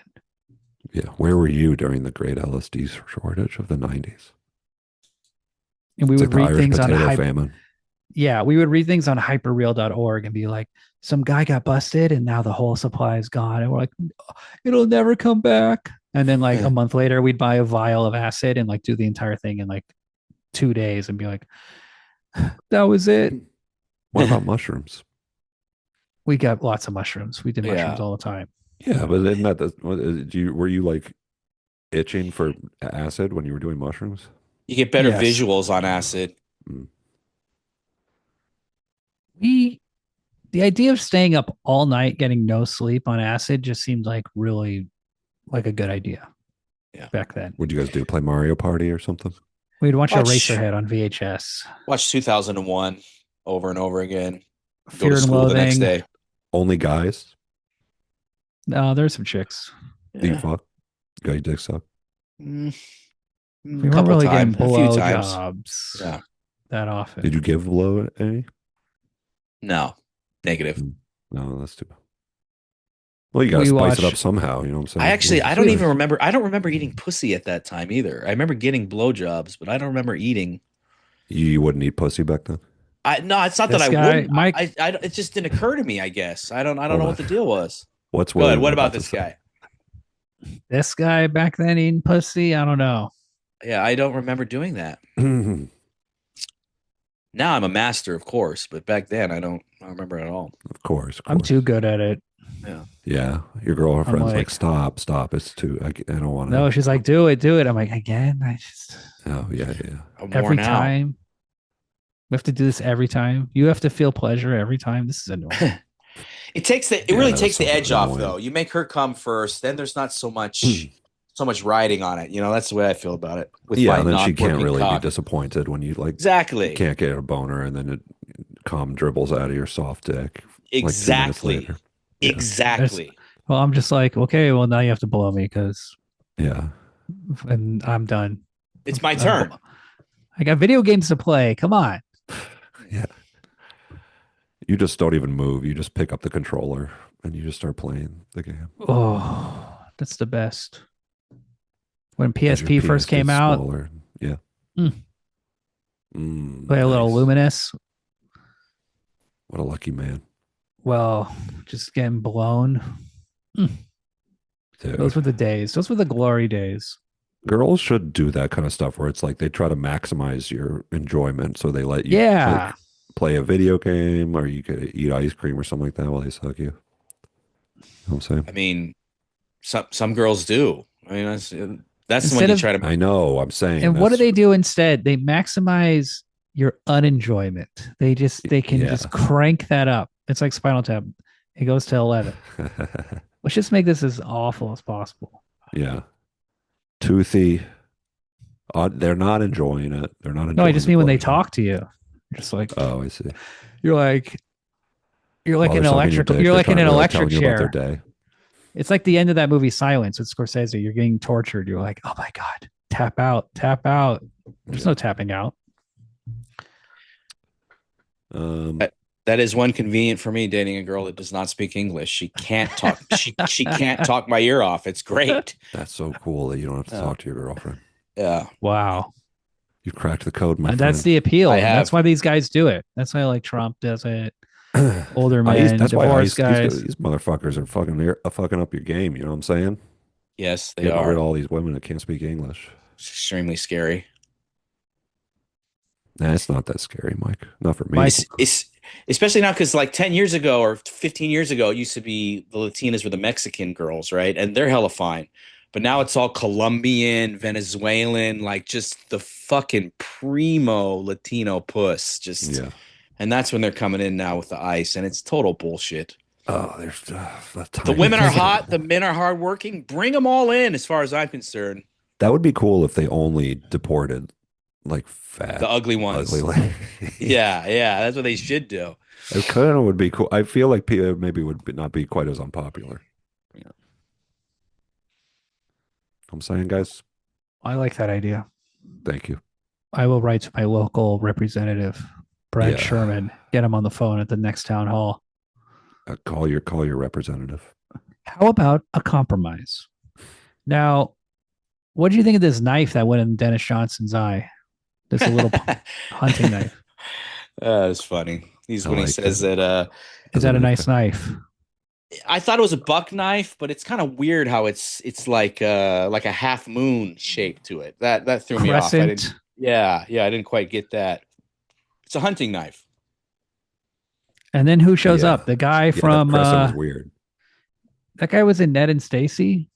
Yeah, where were you during the great LSD shortage of the 90s? And we It's would like the read Irish things on potato famine. we would read things on hyperreal.org and be like, some guy got busted and now the whole supply is gone. And we're like, it'll never come back. And then like a month later, we'd buy a vial of acid and like do the entire thing in like 2 days and be like, that was it. What about mushrooms? We got lots of mushrooms. We did mushrooms Yeah. all the time. Yeah, but isn't that were you like itching for acid when you were doing mushrooms? You get better Yes. visuals on acid. The idea of staying up all night getting no sleep on acid just seemed like really like a good idea. Yeah. Back then. What'd you guys do? Play Mario Party or something? We'd watch Watch- Eraserhead on VHS. Watch 2001 over and over again. Go Fear to and school the next Loathing. day. Only guys? No, there's some chicks. Do you fuck? Got your dick sucked? Mm, We weren't couple really times, getting a few blow times. jobs Yeah. that often. Did you give blow any? No, negative. No, that's too bad. Well, you gotta We spice it watch- up somehow. You know what I'm I saying? actually, Yeah. I don't even remember. I don't remember eating pussy at that time either. I remember getting blowjobs, but I don't remember eating. You wouldn't eat pussy back then. No, it's not This that I guy, wouldn't. Mike- It just didn't occur to me. I guess I don't Hold know on. what the deal was. What's Go ahead. William What about to this say? guy? This guy back then eating pussy, I don't know. Yeah, I don't remember doing that. Now I'm a master, of course, but back then I don't remember at all. Of course. I'm too good at it. Yeah, your girlfriend's I'm like, like- stop. It's too. I don't want to. No, she's like, do it. I'm like, again? I just Oh yeah. I'm every worn out. time. We have to do this every time. You have to feel pleasure every time. This is annoying. It Yeah, really that's takes the so edge off annoying. though. You make her come first, then there's not so much riding on it. You know, that's the way I feel about it. With Yeah, my and then she not can't working really cock. be disappointed when you like Exactly. can't get a boner, and then it cum dribbles out of your soft dick. Like 2 minutes Exactly. later. Exactly. Well, I'm just like, okay, well now you have to blow me Yeah. and I'm done. It's my I'm, turn. I got video games to play. Come on. Yeah. You just don't even move. You just pick up the controller and you just start playing the game Oh, that's the best. When as your PSP penis first came gets out, smaller. Yeah. mm, play a little Nice. Luminous. What a lucky man. Well, just getting blown. Mm, those Dude. were the days. Those were the glory days. Girls should do that kind of stuff where it's like they try to maximize your enjoyment. So they let you Yeah. like play a video game or you could eat ice cream or something like that while they suck you. You know what I'm saying? I mean, some girls do. I mean, that's when Instead you of, try to. I know. I'm saying and what do that's, they do instead? They maximize your unenjoyment. They can yeah. just crank that up. It's like Spinal Tap. It goes to 11. Let's just make this as awful as possible. Yeah. Toothy. They're not enjoying it. They're not No, I enjoying just the mean when they pleasure. talk to you. You're just like Oh, I see. you're like you're like While they're an sucking your electrical dick, you're like in an they're like electric telling you about their chair. day. It's like the end of that movie Silence with Scorsese. You're getting tortured. You're like, oh my God, tap out, tap out. There's Yeah. no tapping out. Um, That is one convenient for me dating a girl that does not speak English. She can't talk. She can't talk my ear off. It's great. that's so cool that you don't have to talk to your girlfriend. Yeah, Wow. You've cracked the code, my And that's friend. the appeal. I And that's have. why these guys do it. That's why like Trump does it. Older men, That's why divorced guys. these motherfuckers are fucking up your game. You know what I'm saying? Yes, they Getting rid are. of all these women that can't speak English. It's extremely scary. Nah, it's not that scary, Mike. Not for me. Mike, It's especially now because like 10 years ago or 15 years ago, it used to be the Latinas were the Mexican girls, right? And they're hella fine. But now it's all Colombian, Venezuelan, like just the fucking primo Latino puss. Just Yeah. and that's when they're coming in now with the ice, and it's total bullshit. Oh, there's The women are hot, the men are hardworking. Bring them all in, as far as I'm concerned. That would be cool if they only deported like fat, The ugly ones. ugly ladies. Yeah, that's what they should do. It kind of would be cool. I feel like maybe not be quite as unpopular. Yeah. I'm saying, guys, I like that idea. thank you. I will write to my local representative, Brad Yeah. Sherman, get him on the phone at the next town hall. Call your representative. How about a compromise? Now, what do you think of this knife that went in Dennis Johnson's eye? This little hunting knife. That's funny. He's I when he like says it. that. Is that a nice knife? I thought it was a buck knife, but it's kind of weird how it's like a half moon shape to it. That threw me off. I didn't. Crescent. Yeah, I didn't quite get that. It's a hunting knife. And then who shows Yeah. up? The guy Yeah, from that crescent was weird. that guy was in Ned and Stacy,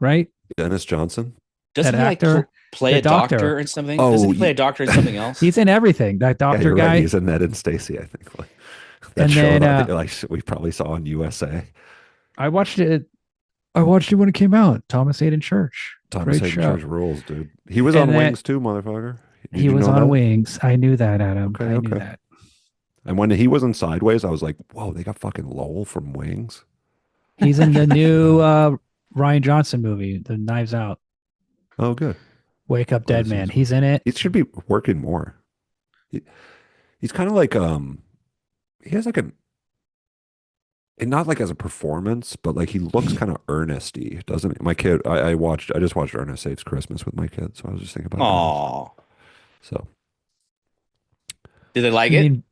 right? Dennis Johnson. Doesn't That he like actor, play the a doctor doctor. in something? Oh, Doesn't he play a doctor in something else? He's in everything. That Yeah, doctor you're guy. right. He's in Ned and Stacy, I think. Like, that And show then, that like we probably saw on USA. I watched it. I watched it when it came out. Thomas Hayden Church. Thomas Great Hayden show. Church rules, dude. He was And on that- Wings too, motherfucker. Did He you was know on that? Wings. I knew that, Adam. Okay, I knew okay. that. And when he was in Sideways, I was like, whoa, they got fucking Lowell from Wings. He's in the new Ryan Johnson movie, The Knives Out. Oh, good. Wake Up Dead this Man. is- He's in it. He should be working more. He's kind of like he has like and not like as a performance, but like he looks kind of earnesty, doesn't he? My kid, I just watched Ernest Saves Christmas with my kid, so I was just thinking about Aw. Ernest. So Did they like I it? mean,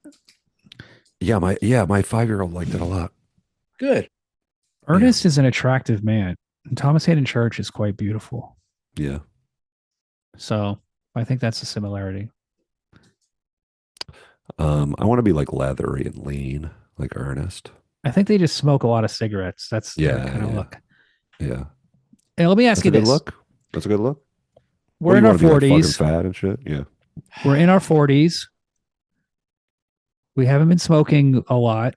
my 5-year-old liked it a lot. Good. Ernest is an attractive man. And Thomas Hayden Church is quite beautiful. Yeah. So I think that's a similarity. I want to be like leathery and lean, like Ernest. I think they just smoke a lot of cigarettes. That's their Yeah, kind of yeah. look. Yeah. And let me ask That's you a good this. look. That's a good look. We're What, in you our wanna be, like, 40s. fucking fat and shit. Yeah. We're in our 40s. We haven't been smoking a lot.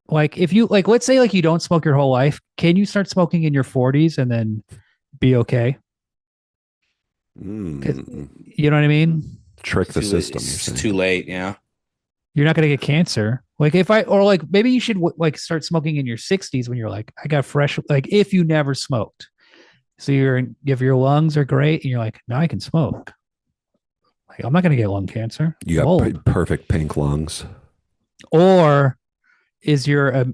Like if you like, let's say like you don't smoke your whole life. Can you start smoking in your 40s and then be okay? You know what I mean? Trick the Too late. system. You're It's saying. too late. Yeah. You're not going to get cancer. Like if I or like maybe you should like start smoking in your 60s when you're like I got fresh like if you never smoked. So you're if your lungs are great and you're like now I can smoke. Like I'm not going to get lung cancer. You I'm got old. perfect pink lungs. Or is your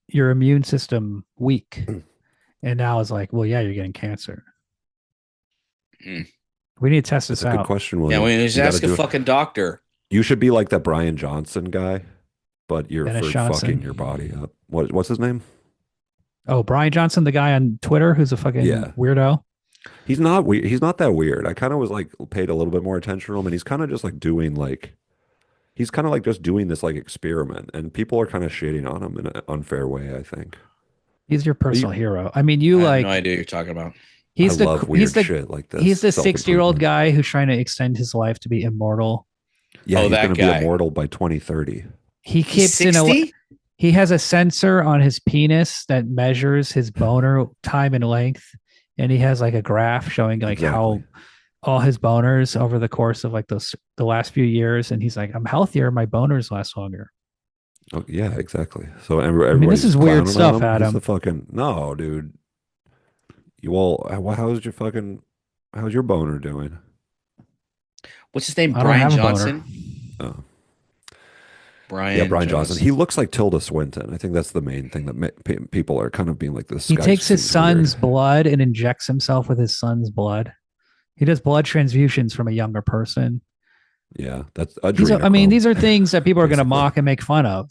immune system weak? And now it's like, well, yeah, you're getting cancer. Mm. We need to test That's this a good out. question, Yeah, William. we just You got to ask a do it. fucking doctor. You should be like that Brian Johnson guy, but you're Dennis for fucking Johnson. your body up. What's his name? Oh, Brian Johnson, the guy on Twitter who's a fucking Yeah. weirdo. He's not weird. He's not that weird. I kind of was like paid a little bit more attention to him, and he's kind of just like doing like he's kind of like just doing this like experiment, and people are kind of shading on him in an unfair way, I think. He's your But personal hero. I mean, you I have no like idea what you're talking about. I he's the love he's weird the shit like this, he's the 60-year-old self-improvement. guy who's trying to extend his life to be immortal. Yeah, Oh, he's that going to be guy. immortal by 2030. He He's keeps in a 60? he has a sensor on his penis that measures his boner time and length, and he has like a graph showing like Exactly. how all his boners over the course of like the last few years, and he's like, I'm healthier, my boners last longer. Oh, yeah, exactly. So I mean, this everybody's is weird clowning on stuff, him. He's the Adam. fucking no, dude. You all, how's your fucking, how's your boner doing? What's his name? I don't Brian have a boner. Johnson? Oh, yeah, Brian Brian Johnson. He Johnson. looks like Tilda Swinton. I think that's the main thing that people are kind of being like, this He guy takes his seems weird. son's blood and injects himself with his son's blood. He does blood transfusions from a younger person. Yeah, that's I mean, adrenochrome, these are things that people are going to basically. mock and make fun of.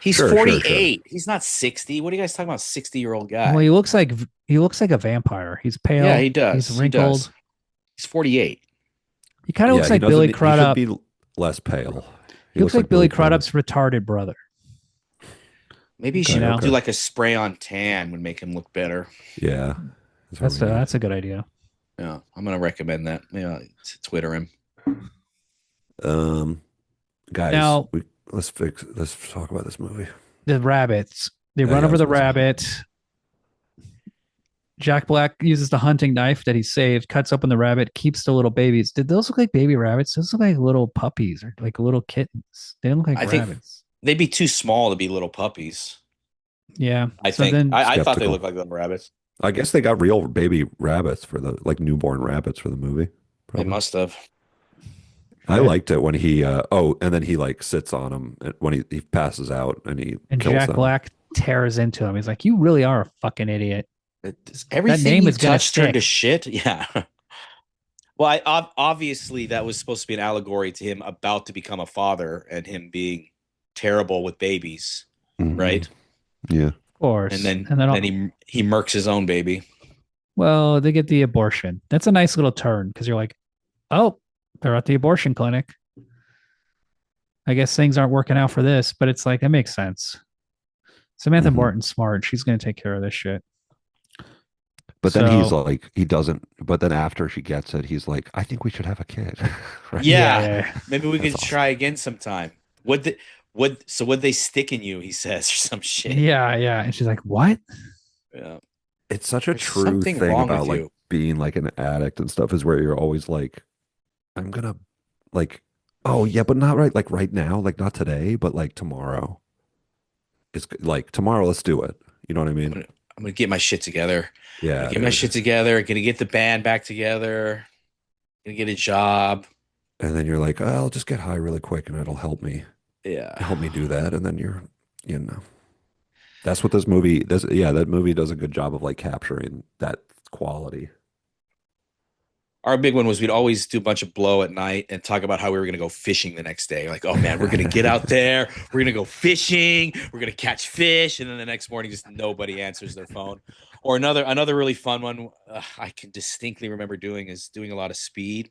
He's Sure, sure, 48. He's not 60. What are you guys talking about? 60-year-old Well, guy. he looks like a vampire. He's Yeah, pale. he does. He's He does. wrinkled. He's 48. He kind of Yeah, looks he like Billy doesn't. He should Crudup. be less pale. He looks like Billy Crudup's retarded brother. Maybe he Okay, should know? do okay. like a spray on tan would make him look better. Yeah, that's what we need. That's a good idea. Yeah, I'm gonna recommend that. Yeah, Twitter him. Guys, Now let's talk about this movie. the rabbits. They Yeah, run yeah, I over was the gonna say. rabbit. Jack Black uses the hunting knife that he saved, cuts open the rabbit, keeps the little babies. Did those look like baby rabbits? Those look like little puppies or like little kittens. They don't look like I think rabbits. they'd be too small to be little puppies. Yeah. I So think. then I thought they Skeptical. looked like little rabbits. I guess they got real baby rabbits for the like newborn rabbits for the movie. They Probably. must have. I Right. liked it when he and then he like sits on him when he passes out and he and kills Jack them. Black tears into him. He's like, "You really are a fucking idiot." Does everything name you is gonna touch turn to stick. shit? Yeah. Well, obviously that was supposed to be an allegory to him about to become a father and him being terrible with babies, Mhm. right? Yeah. Of course. And then then he murks his own baby. well, they get the abortion. That's a nice little turn because you're like, "Oh, they're at the abortion clinic." I guess things aren't working out for this, but it's like it makes sense. Samantha Mhm. Morton's smart. She's going to take care of this shit. But then he's So- like, he doesn't. But then after she gets it, he's like, I think we should have a kid. Right? Yeah. Maybe we That's could awesome. try again sometime. Would they stick in you? He says or some shit. Yeah, yeah. And she's like, "What?" Yeah. It's such a There's true something thing wrong about with like you. being like an addict and stuff is where you're always like, I'm gonna like, oh yeah, but not right like right now, like not today, but like tomorrow. It's like tomorrow, let's do it. You know what I mean? I'm gonna get my shit together. Yeah. Get my dude. shit together. Gonna get the band back together. Gonna get a job. And then you're like, oh, I'll just get high really quick and it'll help me Yeah. do that. And then you know, that's what this movie does. Yeah, that movie does a good job of like capturing that quality. Our big one was we'd always do a bunch of blow at night and talk about how we were going to go fishing the next day. Like, oh man, we're going to get out there. We're going to go fishing. We're going to catch fish. And then the next morning, just nobody answers their phone. Or another really fun one I can distinctly remember doing is doing a lot of speed.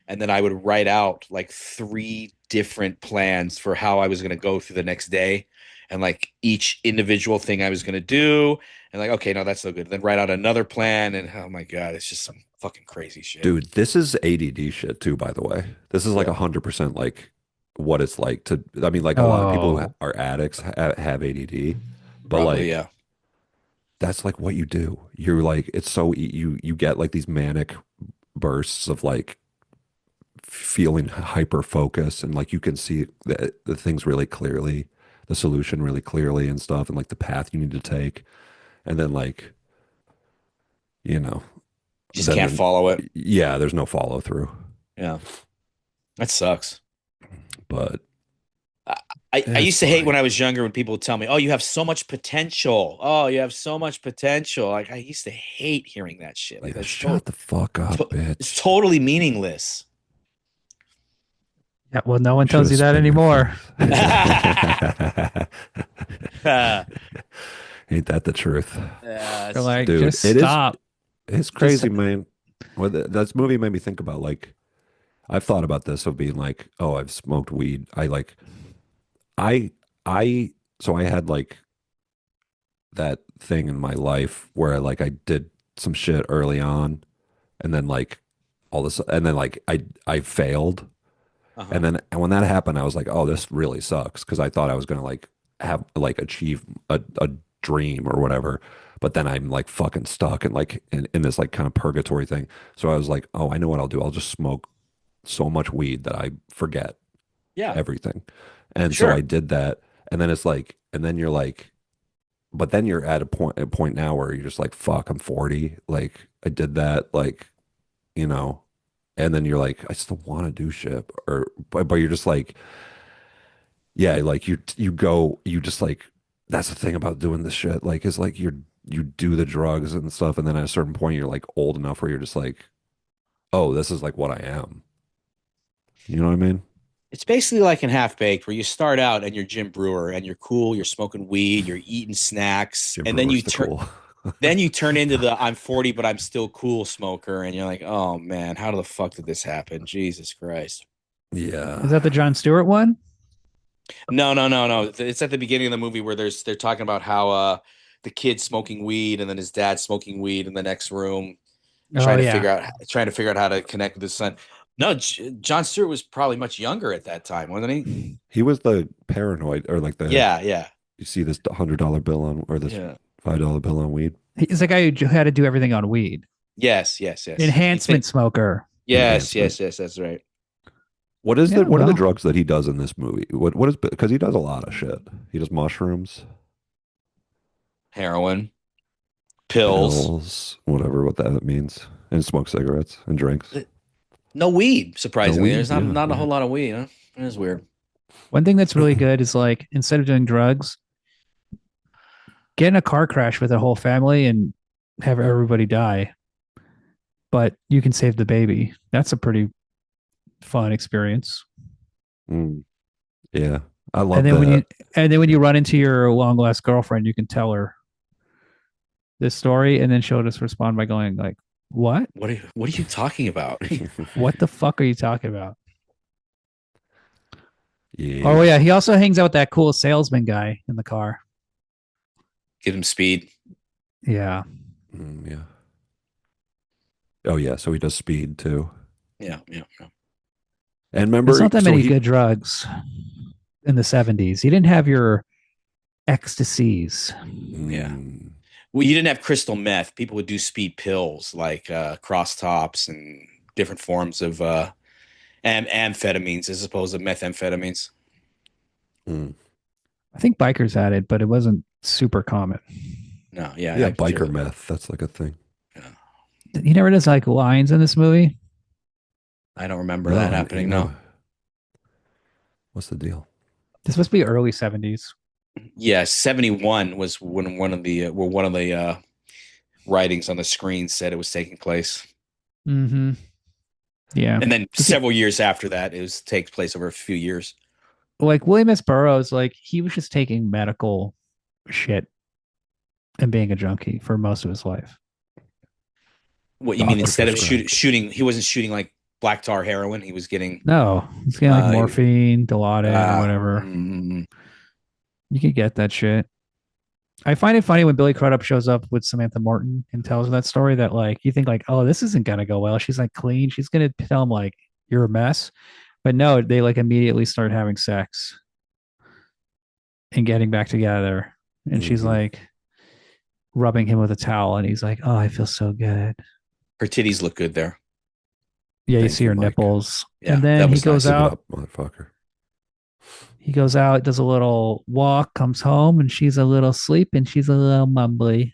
And then I would write out like 3 different plans for how I was going to go through the next day and like each individual thing I was going to do. And like, okay, no, that's so good. Then write out another plan. And oh my God, it's just some fucking crazy shit. Dude, this is ADD shit too, by the way. This is like 100% like what it's like to, I mean, like a lot of people who are addicts have ADD, but Probably, like, yeah. that's like what you do. You're like, it's so, you get like these manic bursts of like feeling hyper focus and like you can see the things really clearly, the solution really clearly and stuff, and like the path you need to take. And then like, you know, Just can't follow it. yeah, there's no follow through. Yeah, that sucks. But I, I it's used to hate fine. when I was younger when people would tell me, "Oh, you have so much potential. Oh, you have so much potential." Like I used to hate hearing that shit. Like Yeah, that's shut the fuck up, it's bitch. totally meaningless. Yeah, well, no one You should tells have you that spit in your anymore. face. Yeah, Ain't that the truth? They're it's like, Dude, just it is stop. it's Just crazy, man. Well, this movie made me think about like I've thought about this of being like, oh, I've smoked weed. I I so I had like that thing in my life where like I did some shit early on and then like all this and then like I failed. uh-huh. And then and when that happened, I was like, oh, this really sucks because I thought I was gonna like have like achieve a dream or whatever. But then I'm like fucking stuck and like in this like kind of purgatory thing. So I was like, oh, I know what I'll do. I'll just smoke so much weed that I forget Yeah, everything. And so I sure. did that. And then it's like, and then you're like, but then you're at a point now where you're just like, fuck, I'm 40. Like I did that, like, you know, and then you're like, I still want to do shit. Or but you're just like, yeah, like you go, you just like that's the thing about doing this shit. Like is like you do the drugs and stuff, and then at a certain point you're like old enough where you're just like, oh, this is like what I am. You know what I mean? It's basically like in Half Baked, where you start out and you're Jim Brewer and you're cool, you're smoking weed, you're eating snacks, Jim and then Brewer's the cool. you turn into the I'm 40 but I'm still cool smoker, and you're like, oh man, how the fuck did this happen? Jesus Christ. is Yeah. that the John Stewart one? No, no, no, no. It's at the beginning of the movie where they're talking about how the kid's smoking weed and then his dad's smoking weed in the next room, Oh yeah, trying to figure out how to connect with his son. No, John Stewart was probably much younger at that time, wasn't he? He was the paranoid or like the Yeah, yeah, you see this $100 bill on or this yeah. $5 bill on weed he's the guy who had to do everything on weed. Yes, yes, yes. You Enhancement think smoker. yes, enhancement. yes, yes, that's right. Yeah, What are the well, drugs that he does in this movie? What is because he does a lot of shit. He does mushrooms, Heroin, pills, pills, whatever what that means, and smokes cigarettes and drinks. no weed, No surprisingly. There's weed. Yeah, not a yeah. whole lot of weed, huh? It is weird. one thing that's really good is like instead of doing drugs, get in a car crash with a whole family and have everybody die, but you can save the baby. That's a pretty fun experience. Mm, yeah, I And love then when that. you and then when you run into your long lost girlfriend, you can tell her this story, and then she'll just respond by going like, "What? What are you talking about? What the fuck are you talking about?" Oh Yeah. yeah, he also hangs out with that cool salesman guy in the car. Give him speed. Yeah, Yeah. Oh yeah, so he does speed too. Yeah, yeah, yeah. And there's remember, not that so many he good drugs in the '70s. You didn't have your ecstasies. Yeah. mm, Well, you didn't have crystal meth. People would do speed pills like cross tops and different forms of amphetamines as opposed to methamphetamines. mm. I think bikers had it, but it wasn't super common. No, yeah, Yeah, I feel biker it. meth. That's like a thing. Yeah. He never does like lines in this movie. I don't remember that No, happening. No. what's the deal? This must be early '70s. Yeah, 71 was when one of the writings on the screen said it was taking place. Mm-hmm. Yeah. And then Okay. several years after that, takes place over a few years. Like William S. Burroughs, like he was just taking medical shit and being a junkie for most of his life. What you mean Doctor instead of prescribed. shooting, he wasn't shooting like black tar heroin. He was getting No, he's getting like uh, morphine, Dilaudid, or whatever. mm, You could get that shit. I find it funny when Billy Crudup shows up with Samantha Morton and tells her that story that like you think like, oh, this isn't gonna go well. She's like clean. She's gonna tell him like you're a mess. But no, they like immediately start having sex and getting back together. And she's Mhm. like rubbing him with a towel, and he's like, "Oh, I feel so good." her titties look good there. Yeah, you Thank see you, her Mike. nipples. Yeah, And then that he was goes nice. Give it out. up, motherfucker. He goes out, does a little walk, comes home, and she's a little sleep and she's a little mumbly.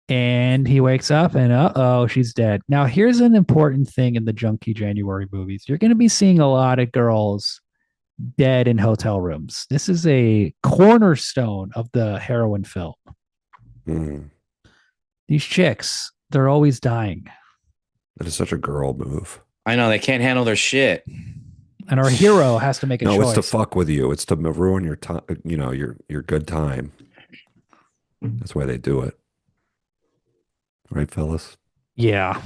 And he wakes up and oh, she's dead. Now, here's an important thing in the Junkie January movies. You're going to be seeing a lot of girls dead in hotel rooms. This is a cornerstone of the heroin film. Mm. These chicks, they're always dying. That is such a girl move. I know they can't handle their shit. And our hero has to make a No, it's to choice. fuck with you. It's to ruin your time. You know, your good time. That's why they do it, right, fellas? Yeah.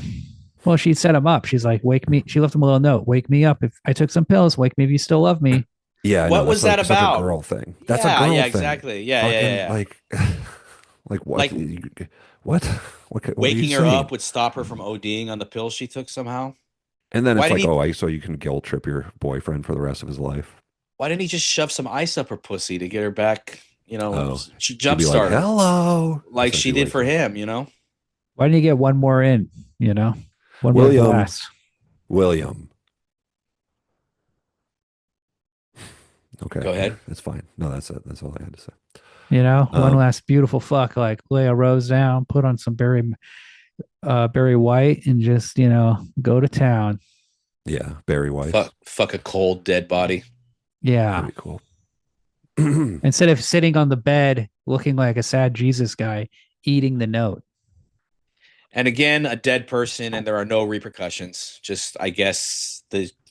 Well, she set him up. She's like, wake me. She left him a little note. Wake me up if I took some pills. Wake me if you still love me. Yeah, I know. What That's was that like such a about? girl thing. That's a Yeah, girl yeah, thing. exactly. Yeah, yeah, yeah, Fucking yeah. like what? Like What? What are you waking her up saying? would stop her from ODing on the pills she took somehow. And then Why it's did like, he? oh, I so you can guilt trip your boyfriend for the rest of his life. Why didn't he just shove some ice up her pussy to get her back? You know, Oh, she'd be like, jumpstart her hello. like That's how she she did wakes for up. him. You know. Why didn't you get one more in? You know, one more William, glass. William. Okay, Go ahead. that's fine. No, that's it. That's all I had to say. You know, one Um, last beautiful fuck. Like lay a rose down, put on some Barry White, and just go to town. yeah, Barry Weiss. Fuck a cold dead body. Yeah. That'd be cool. Instead of sitting on the bed looking like a sad Jesus guy, eating the note. And again, a dead person, and there are no repercussions. Just, I guess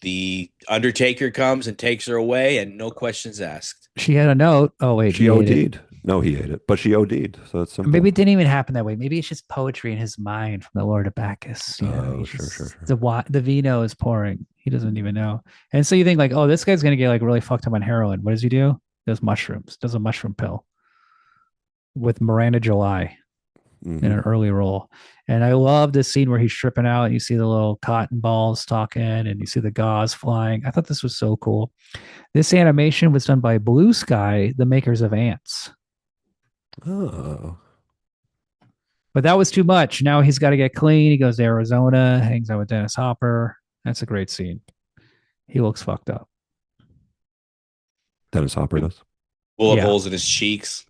the Undertaker comes and takes her away, and no questions asked. She had a note. Oh wait, She he ate it. OD'd. No, he ate it, but she OD'd. So it's simple. Maybe it didn't even happen that way. Maybe it's just poetry in his mind from the Lord of Bacchus. Oh, He's sure, just, sure, sure. the vino is pouring. He doesn't even know. And so you think like, oh, this guy's gonna get like really fucked up on heroin. What does he do? Does mushrooms. Does a mushroom pill with Miranda July in an Mhm. early role. And I love this scene where he's tripping out. And you see the little cotton balls talking, and you see the gauze flying. I thought this was so cool. This animation was done by Blue Sky, the makers of Ants. Oh, But that was too much. Now he's got to get clean. He goes to Arizona, hangs out with Dennis Hopper. That's a great scene. He looks fucked up. Dennis Hopper does. Bullet Yeah. holes in his cheeks.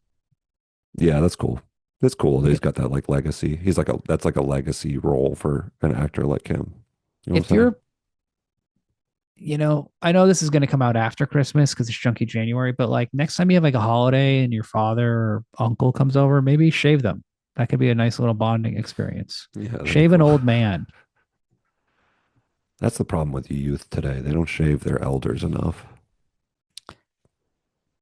Yeah, that's cool. That's cool. That Yeah. he's got that like legacy. He's like that's like a legacy role for an actor like him. You know If you're, I know this is going to come out after Christmas because it's Junkie January, but like next time you have like a holiday and your father or uncle comes over, maybe shave them. That could be a nice little bonding experience. Yeah, that'd be Shave an cool. old man. That's the problem with the youth today. They don't shave their elders enough.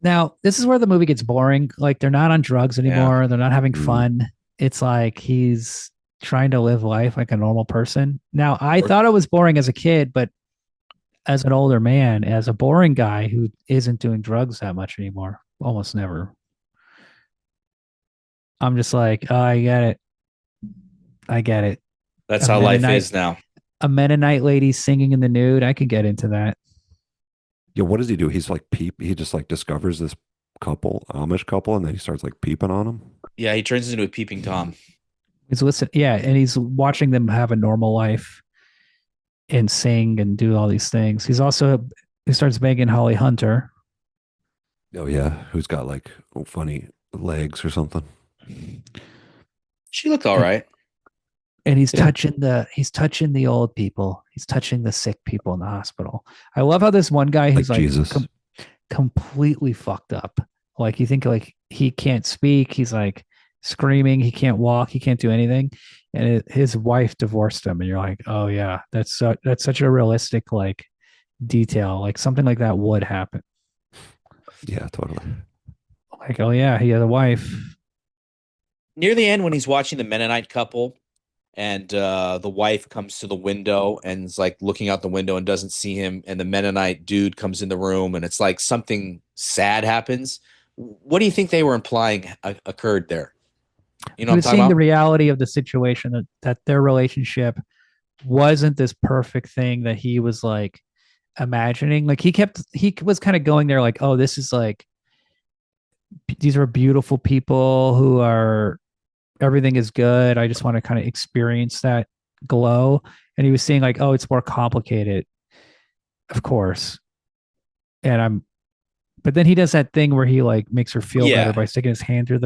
Now, this is where the movie gets boring. Like they're not on drugs anymore. They're not having Mm. fun. It's like he's trying to live life like a normal person. Now, I Or- thought it was boring as a kid, but as an older man, as a boring guy who isn't doing drugs that much anymore, almost never. I'm just like, oh, I get it. I get it. That's A how life Mennonite- is now. A Mennonite lady singing in the nude. I could get into that. Yeah, what does he do? He's like he just like discovers this couple, Amish couple, and then he starts like peeping on them. Yeah, he turns into a peeping Tom. He's listen, yeah, and he's watching them have a normal life and sing and do all these things. He starts banging Holly Hunter. Oh yeah, who's got like funny legs or something? She looked all right. And he's Yeah. touching the old people. He's touching the sick people in the hospital. I love how this one guy who's Like like Jesus. completely fucked up. Like you think like he can't speak. He's like screaming. He can't walk. He can't do anything. And his wife divorced him. And you're like, oh yeah, that's such a realistic like detail. Like something like that would happen. Yeah, totally. Like, oh yeah, he had a wife. Near the end, when he's watching the Mennonite couple, and the wife comes to the window and is like looking out the window and doesn't see him, and the Mennonite dude comes in the room, and it's like something sad happens. What do you think they were implying occurred there? You know He what I'm was talking seeing the about? reality of the situation that their relationship wasn't this perfect thing that he was like imagining. Like he was kind of going there like, oh, this is like these are beautiful people who are everything is good. I just want to kind of experience that glow, and he was saying like, "Oh, it's more complicated." Of course, but then he does that thing where he like makes her feel better Yeah. by sticking his hand through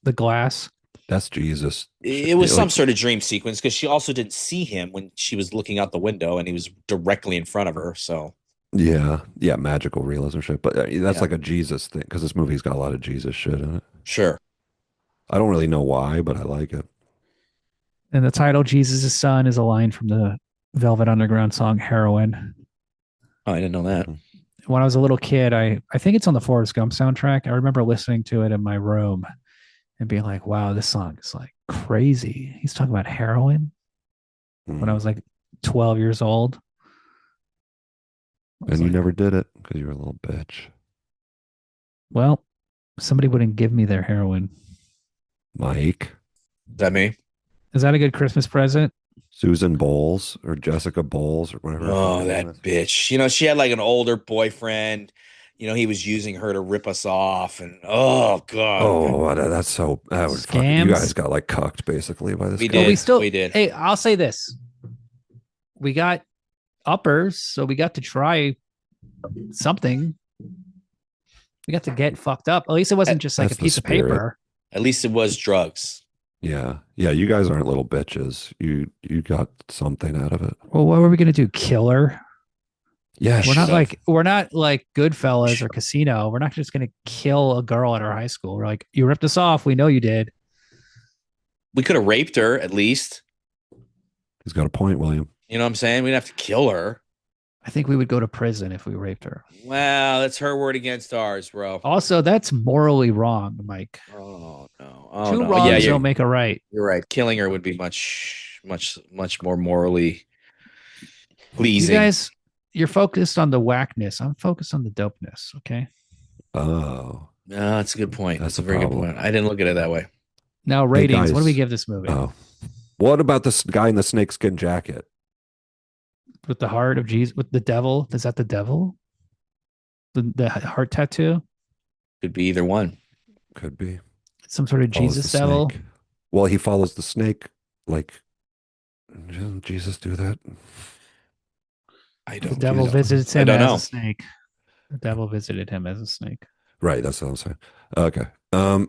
the glass. That's Jesus. It was some Like, sort of dream sequence because she also didn't see him when she was looking out the window and he was directly in front of her. So, yeah, magical realism shit. But that's yeah, like a Jesus thing because this movie's got a lot of Jesus shit in it. sure. I don't really know why, but I like it. And the title "Jesus' Son" is a line from the Velvet Underground song "Heroin." Oh, I didn't know that. Mhm. When I was a little kid, I think it's on the Forrest Gump soundtrack. I remember listening to it in my room and being like, "Wow, this song is like crazy." He's talking about heroin when I Mm. was like 12 years old. I was And you like, never did it because you were a little bitch. well, somebody wouldn't give me their heroin. Mike, Is that me? Is that a good Christmas present? Susan Bowles or Jessica Bowles or whatever her Oh, fucking name that is. bitch. She had like an older boyfriend. He was using her to rip us off. And oh, God. Oh, that's so that would fucking you guys Scams. got like cucked basically by this We guy. But we did. still, We did. hey, I'll say this. We got uppers, so we got to try something. We got to get fucked up. At least it wasn't At, just like a That's the piece of spirit. paper. at least it was drugs. Yeah. Yeah, you guys aren't little bitches. You got something out of it. Well, what were we gonna do? Kill her? Yeah, We're not should've. We're not like Goodfellas or Casino. We're not just gonna kill a girl at our high school. We're like, you ripped us off. We know you did. We could have raped her at least. He's got a point, William. You know what I'm saying? We didn't have to kill her. I think we would go to prison if we raped her. Well, that's her word against ours, bro. Also, that's morally wrong, Mike. Oh no. Oh Two no. wrongs Yeah, don't make a right. you're right. Killing her would be much more morally You pleasing. guys, you're focused on the whackness. I'm focused on the dopeness. Okay. Oh. No, that's a good point. That's That's a a very good problem. point. I didn't look at it that way. Now, Hey ratings. What do we guys. give this movie? Oh. What about this guy in the snakeskin jacket? With the heart of Jesus, with the devil. Is that the devil? The heart tattoo? Could be either one. Could be. Some sort of Follows Jesus the devil? snake. Well, he follows the snake. Like, doesn't Jesus do that? I The don't. devil know. visits I him don't as know. a snake. The devil visited him as a snake. Right, that's what I'm saying. Okay.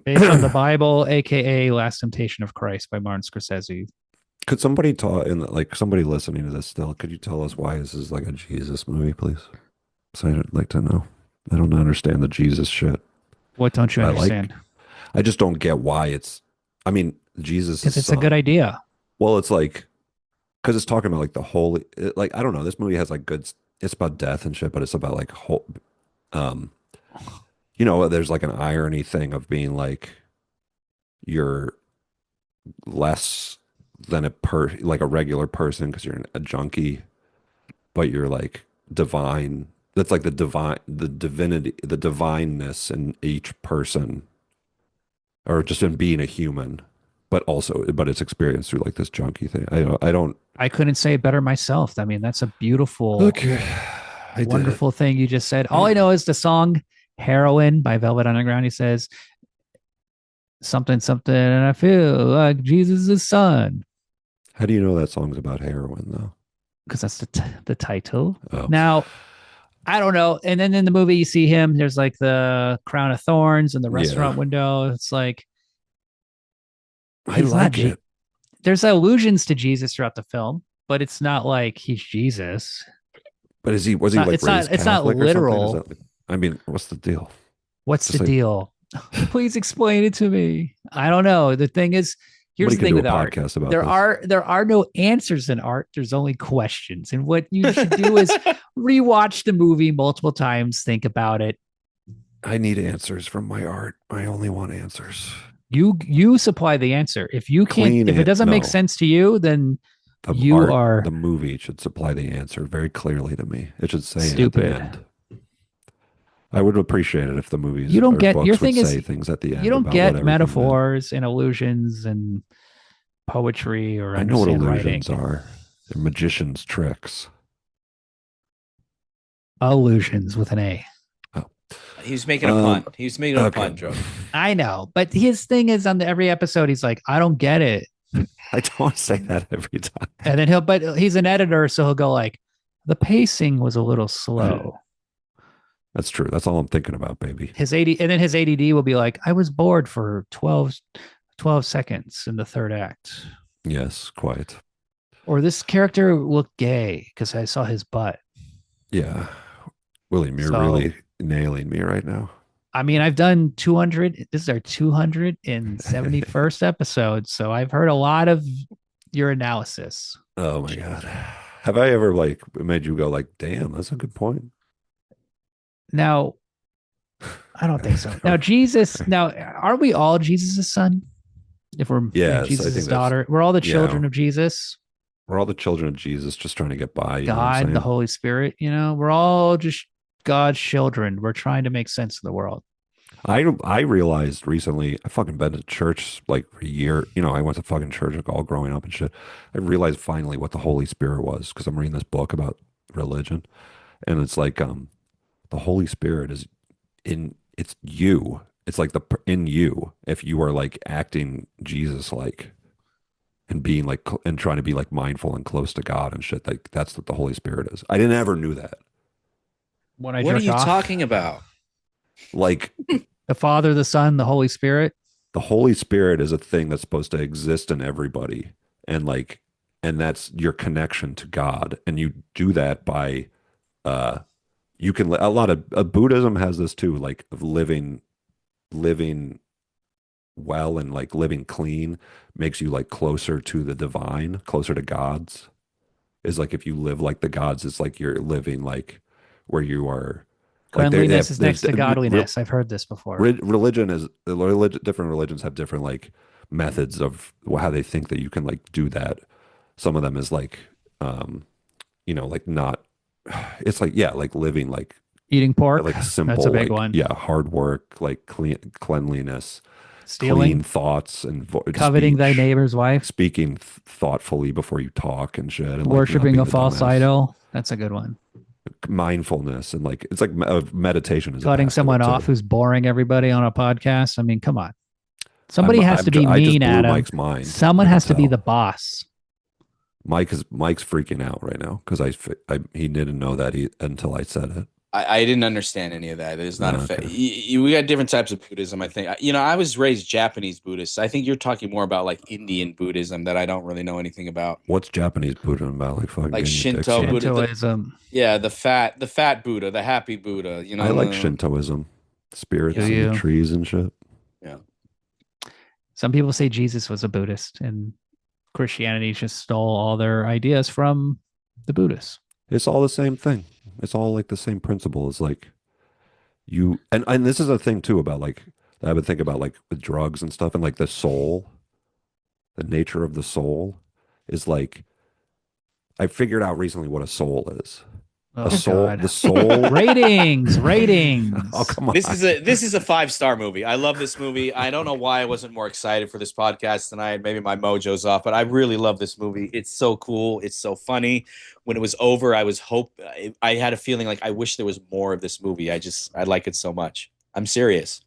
Based on the Bible, aka Last Temptation of Christ by Martin Scorsese. Could somebody talk in like somebody listening to this still? Could you tell us why this is like a Jesus movie, please? So I'd like to know. I don't understand the Jesus shit. What don't you I understand? I just don't get why it's. I mean, Jesus Because is it's a good idea. Well, it's like because it's talking about like the holy. Like I don't know. This movie has like good. It's about death and shit, but it's about like um, there's like an irony thing of being like you're less than like a regular person because you're a junkie, but you're like divine. That's like the divinity, the divineness in each person, or just in being a human, but it's experienced through like this junkie thing. I don't. I couldn't say it better myself. I mean, that's a beautiful, Okay, I did it. wonderful thing you just said. All I know is the song Heroin by Velvet Underground. He says something, something, and I feel like Jesus' son. How do you know that song's about heroin though? Because that's the title. Oh, Now, I don't know. And then in the movie, you see him. There's like the crown of thorns in the restaurant yeah, window. It's like I he's like not. it. There's allusions to Jesus throughout the film, but it's not like he's Jesus. But was he It's like raised not. It's not Catholic or something? Is literal. that? I mean, what's the deal? What's Just the like deal? Please explain it to me. I don't know. The thing is, here's somebody the could thing do a with art. podcast about There this. are no answers in art. There's only questions. And what you should do is rewatch the movie multiple times, think about it. I need answers from my art. I only want answers. You supply the answer. If you can't, Clean if it it. doesn't make No. sense to you, then The you art, are the movie should supply the answer very clearly to me. It should say it at stupid. the end. I would appreciate it if the movies You don't or get your books would thing is say things at the end you don't about get what everything meant. metaphors and illusions and poetry or I know what understand writing. illusions are. They're magicians' tricks. Illusions with an A. He was making a pun. He was making a okay. pun joke. I know, but his thing is on every episode, he's like, I don't get it. I don't say that every time. And then but he's an editor, so he'll go like, the pacing was a little slow. That's true. That's all I'm thinking about, baby. His 80, and then his ADD will be like, I was bored for 12 seconds in the third act. Yes, quite. Or this character looked gay because I saw his butt. Yeah. William, you're So, really nailing me right now. I mean, I've done 200. This is our 271st episode. So I've heard a lot of your analysis. Oh my God. Have I ever like made you go like, damn, that's a good point? Now, I don't think so. Now, Jesus, now, are we all Jesus' son? If we're Yes, I Jesus' think daughter, we're all the children yeah. of Jesus, We're all the children of Jesus just trying to get by. You know what I'm God, the saying? Holy Spirit. We're all just God's children. We're trying to make sense of the world. I realized recently, I fucking been to church like for a year. You know, I went to fucking church like all growing up and shit. I realized finally what the Holy Spirit was because I'm reading this book about religion. And it's like the Holy Spirit is it's you. It's like in you if you are like acting Jesus like and being like and trying to be like mindful and close to God and shit. Like that's what the Holy Spirit is. I didn't ever knew that. When I What are jerk you off, talking about? Like the Father, the Son, the Holy Spirit. the Holy Spirit is a thing that's supposed to exist in everybody and like and that's your connection to God and you do that by uh you can a lot of Buddhism has this too like of living well and like living clean makes you like closer to the divine, closer to God's. Is like if you live like the gods, it's like you're living like where you are like they Cleanliness have is there's next to godliness. I've heard this before. religion is different religions have different like methods of how they think that you can like do that. Some of them is like like not it's like yeah, like living Eating pork, like that's a simple big like one. yeah, hard work, like cleanliness, clean Stealing, thoughts and coveting thy speech, neighbor's wife, speaking thoughtfully before you talk and shit, and like not worshiping a being a false dumbass. idol. That's a good one. Mindfulness and like it's like meditation is Cutting attached to someone it off too. who's boring everybody on a podcast. I mean, come on. Somebody has to be I just mean, blew Adam. Mike's mind. Someone I could has to be the tell. boss. Mike's freaking out right now because he didn't know that he until I said it. I didn't understand any of that. It is not a Okay. we got different types of Buddhism. I think I was raised Japanese Buddhist. I think you're talking more about like Indian Buddhism that I don't really know anything about, What's Japanese Buddhism about? Like fucking like getting your dick Shinto sucked? Buddha. Shintoism. Yeah, the fat Buddha, the happy Buddha. I like Shintoism, Do spirits Yeah, and the you? trees and shit. yeah. Some people say Jesus was a Buddhist and Christianity just stole all their ideas from the Buddhists. It's all the same thing. It's all like the same principle. It's like you and this is a thing too about like that I've been thinking about like with drugs and stuff and like the soul, the nature of the soul is like I figured out recently what a soul is. Oh The God. soul. Ratings, Oh ratings. come on. This is a 5-star movie. I love this movie. I don't know why I wasn't more excited for this podcast tonight. Maybe my mojo's off, but I really love this movie. It's so cool. It's so funny. When it was over, I had a feeling like I wish there was more of this movie. I like it so much. I'm serious.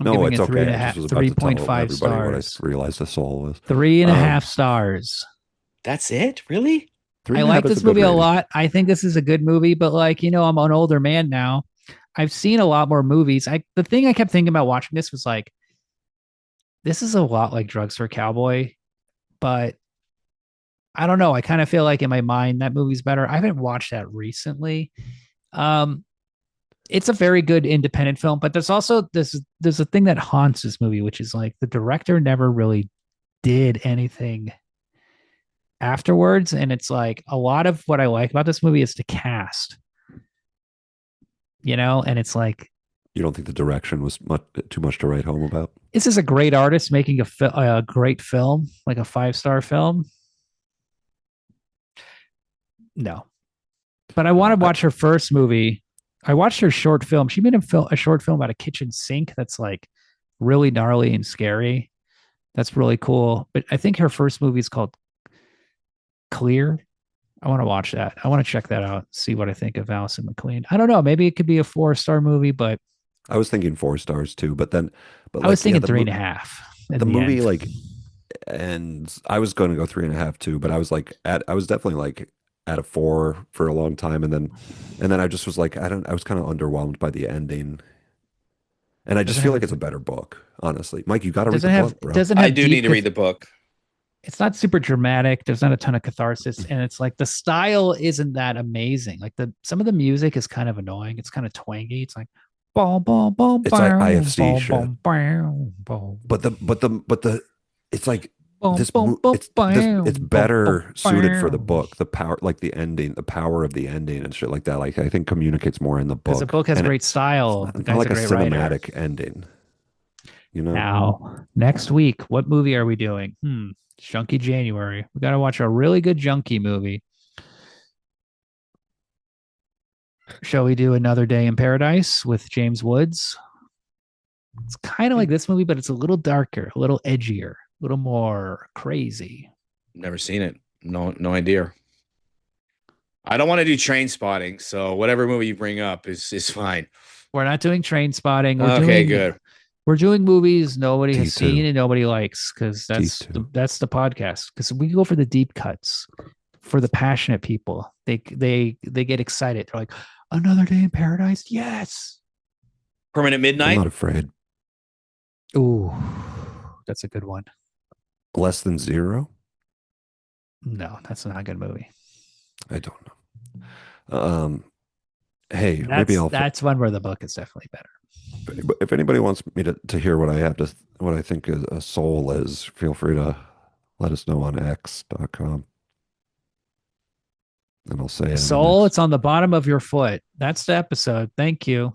I'm No, giving it's it three okay. and a I just half, was about three to point tell five everybody what I stars. realized the soul was. Three and a Um, half stars. That's it? Really? Three I and a half like is this a good movie a rating. lot. I think this is a good movie, but like, I'm an older man now. I've seen a lot more movies. The thing I kept thinking about watching this was like, this is a lot like Drugstore Cowboy, but I don't know. I kind of feel like in my mind that movie's better. I haven't watched that recently. Um, it's a very good independent film, but there's a thing that haunts this movie, which is like the director never really did anything afterwards. And it's like a lot of what I like about this movie is the cast, and it's like, You don't think the direction was too much to write home about? this is a great artist making a great film, like a 5-star film. No, but I want to I, watch her first movie. I watched her short film. She made a short film about a kitchen sink that's like really gnarly and scary. That's really cool. But I think her first movie is called Clear. I want to watch that. I want to check that out, see what I think of Allison McLean. I don't know. Maybe it could be a 4-star movie, but I was thinking 4 stars too, but I was thinking three and a half. the movie, like and I was going to go 3.5 too, but I was definitely like at a 4 for a long time, and then I just was like, I was kind of underwhelmed by the ending, and I just Doesn't feel have like as it's a better book, honestly. Mike, you got to read the doesn't have book, bro. doesn't I have do need deep. to read the book. It's not super dramatic. There's not a ton of catharsis, and it's like the style isn't that amazing. Like some of the music is kind of annoying. It's kind of twangy. It's like boom, boom, boom, It's like boom, IFC boom, shit. boom, boom, boom, But the it's like boom, boom, boom, it's boom, boom, better suited for the boom. book. The power, like the ending, the power of the ending and shit like that. Like I think communicates more in the Because the book, book has and great it's style. not, The not guy's a like a great writer. cinematic ending. You know, Now, next week, what movie are we doing? Junkie January. We got to watch a really good Junkie movie. Shall we do Another Day in Paradise with James Woods? It's kind of like this movie, but it's a little darker, a little edgier, a little more crazy. Never seen it. No idea. I don't want to do Train Spotting, so whatever movie you bring up is fine. We're not doing Train Spotting. Okay, good. We're doing movies nobody has Teeth seen too. and nobody likes because Teeth too. that's the podcast. Because we go for the deep cuts, for the passionate people. They get excited. They're like, Another Day in Paradise, yes. Permanent I'm Midnight. not afraid. Ooh, that's a good one. Less than zero. No, that's not a good movie. I don't know. Hey, maybe That's one where the book is definitely better. if anybody wants me to hear what I have to what I think a soul is, feel free to let us know on x.com. And I'll say it in the Soul, next. it's on the bottom of your foot. That's the episode. Thank you.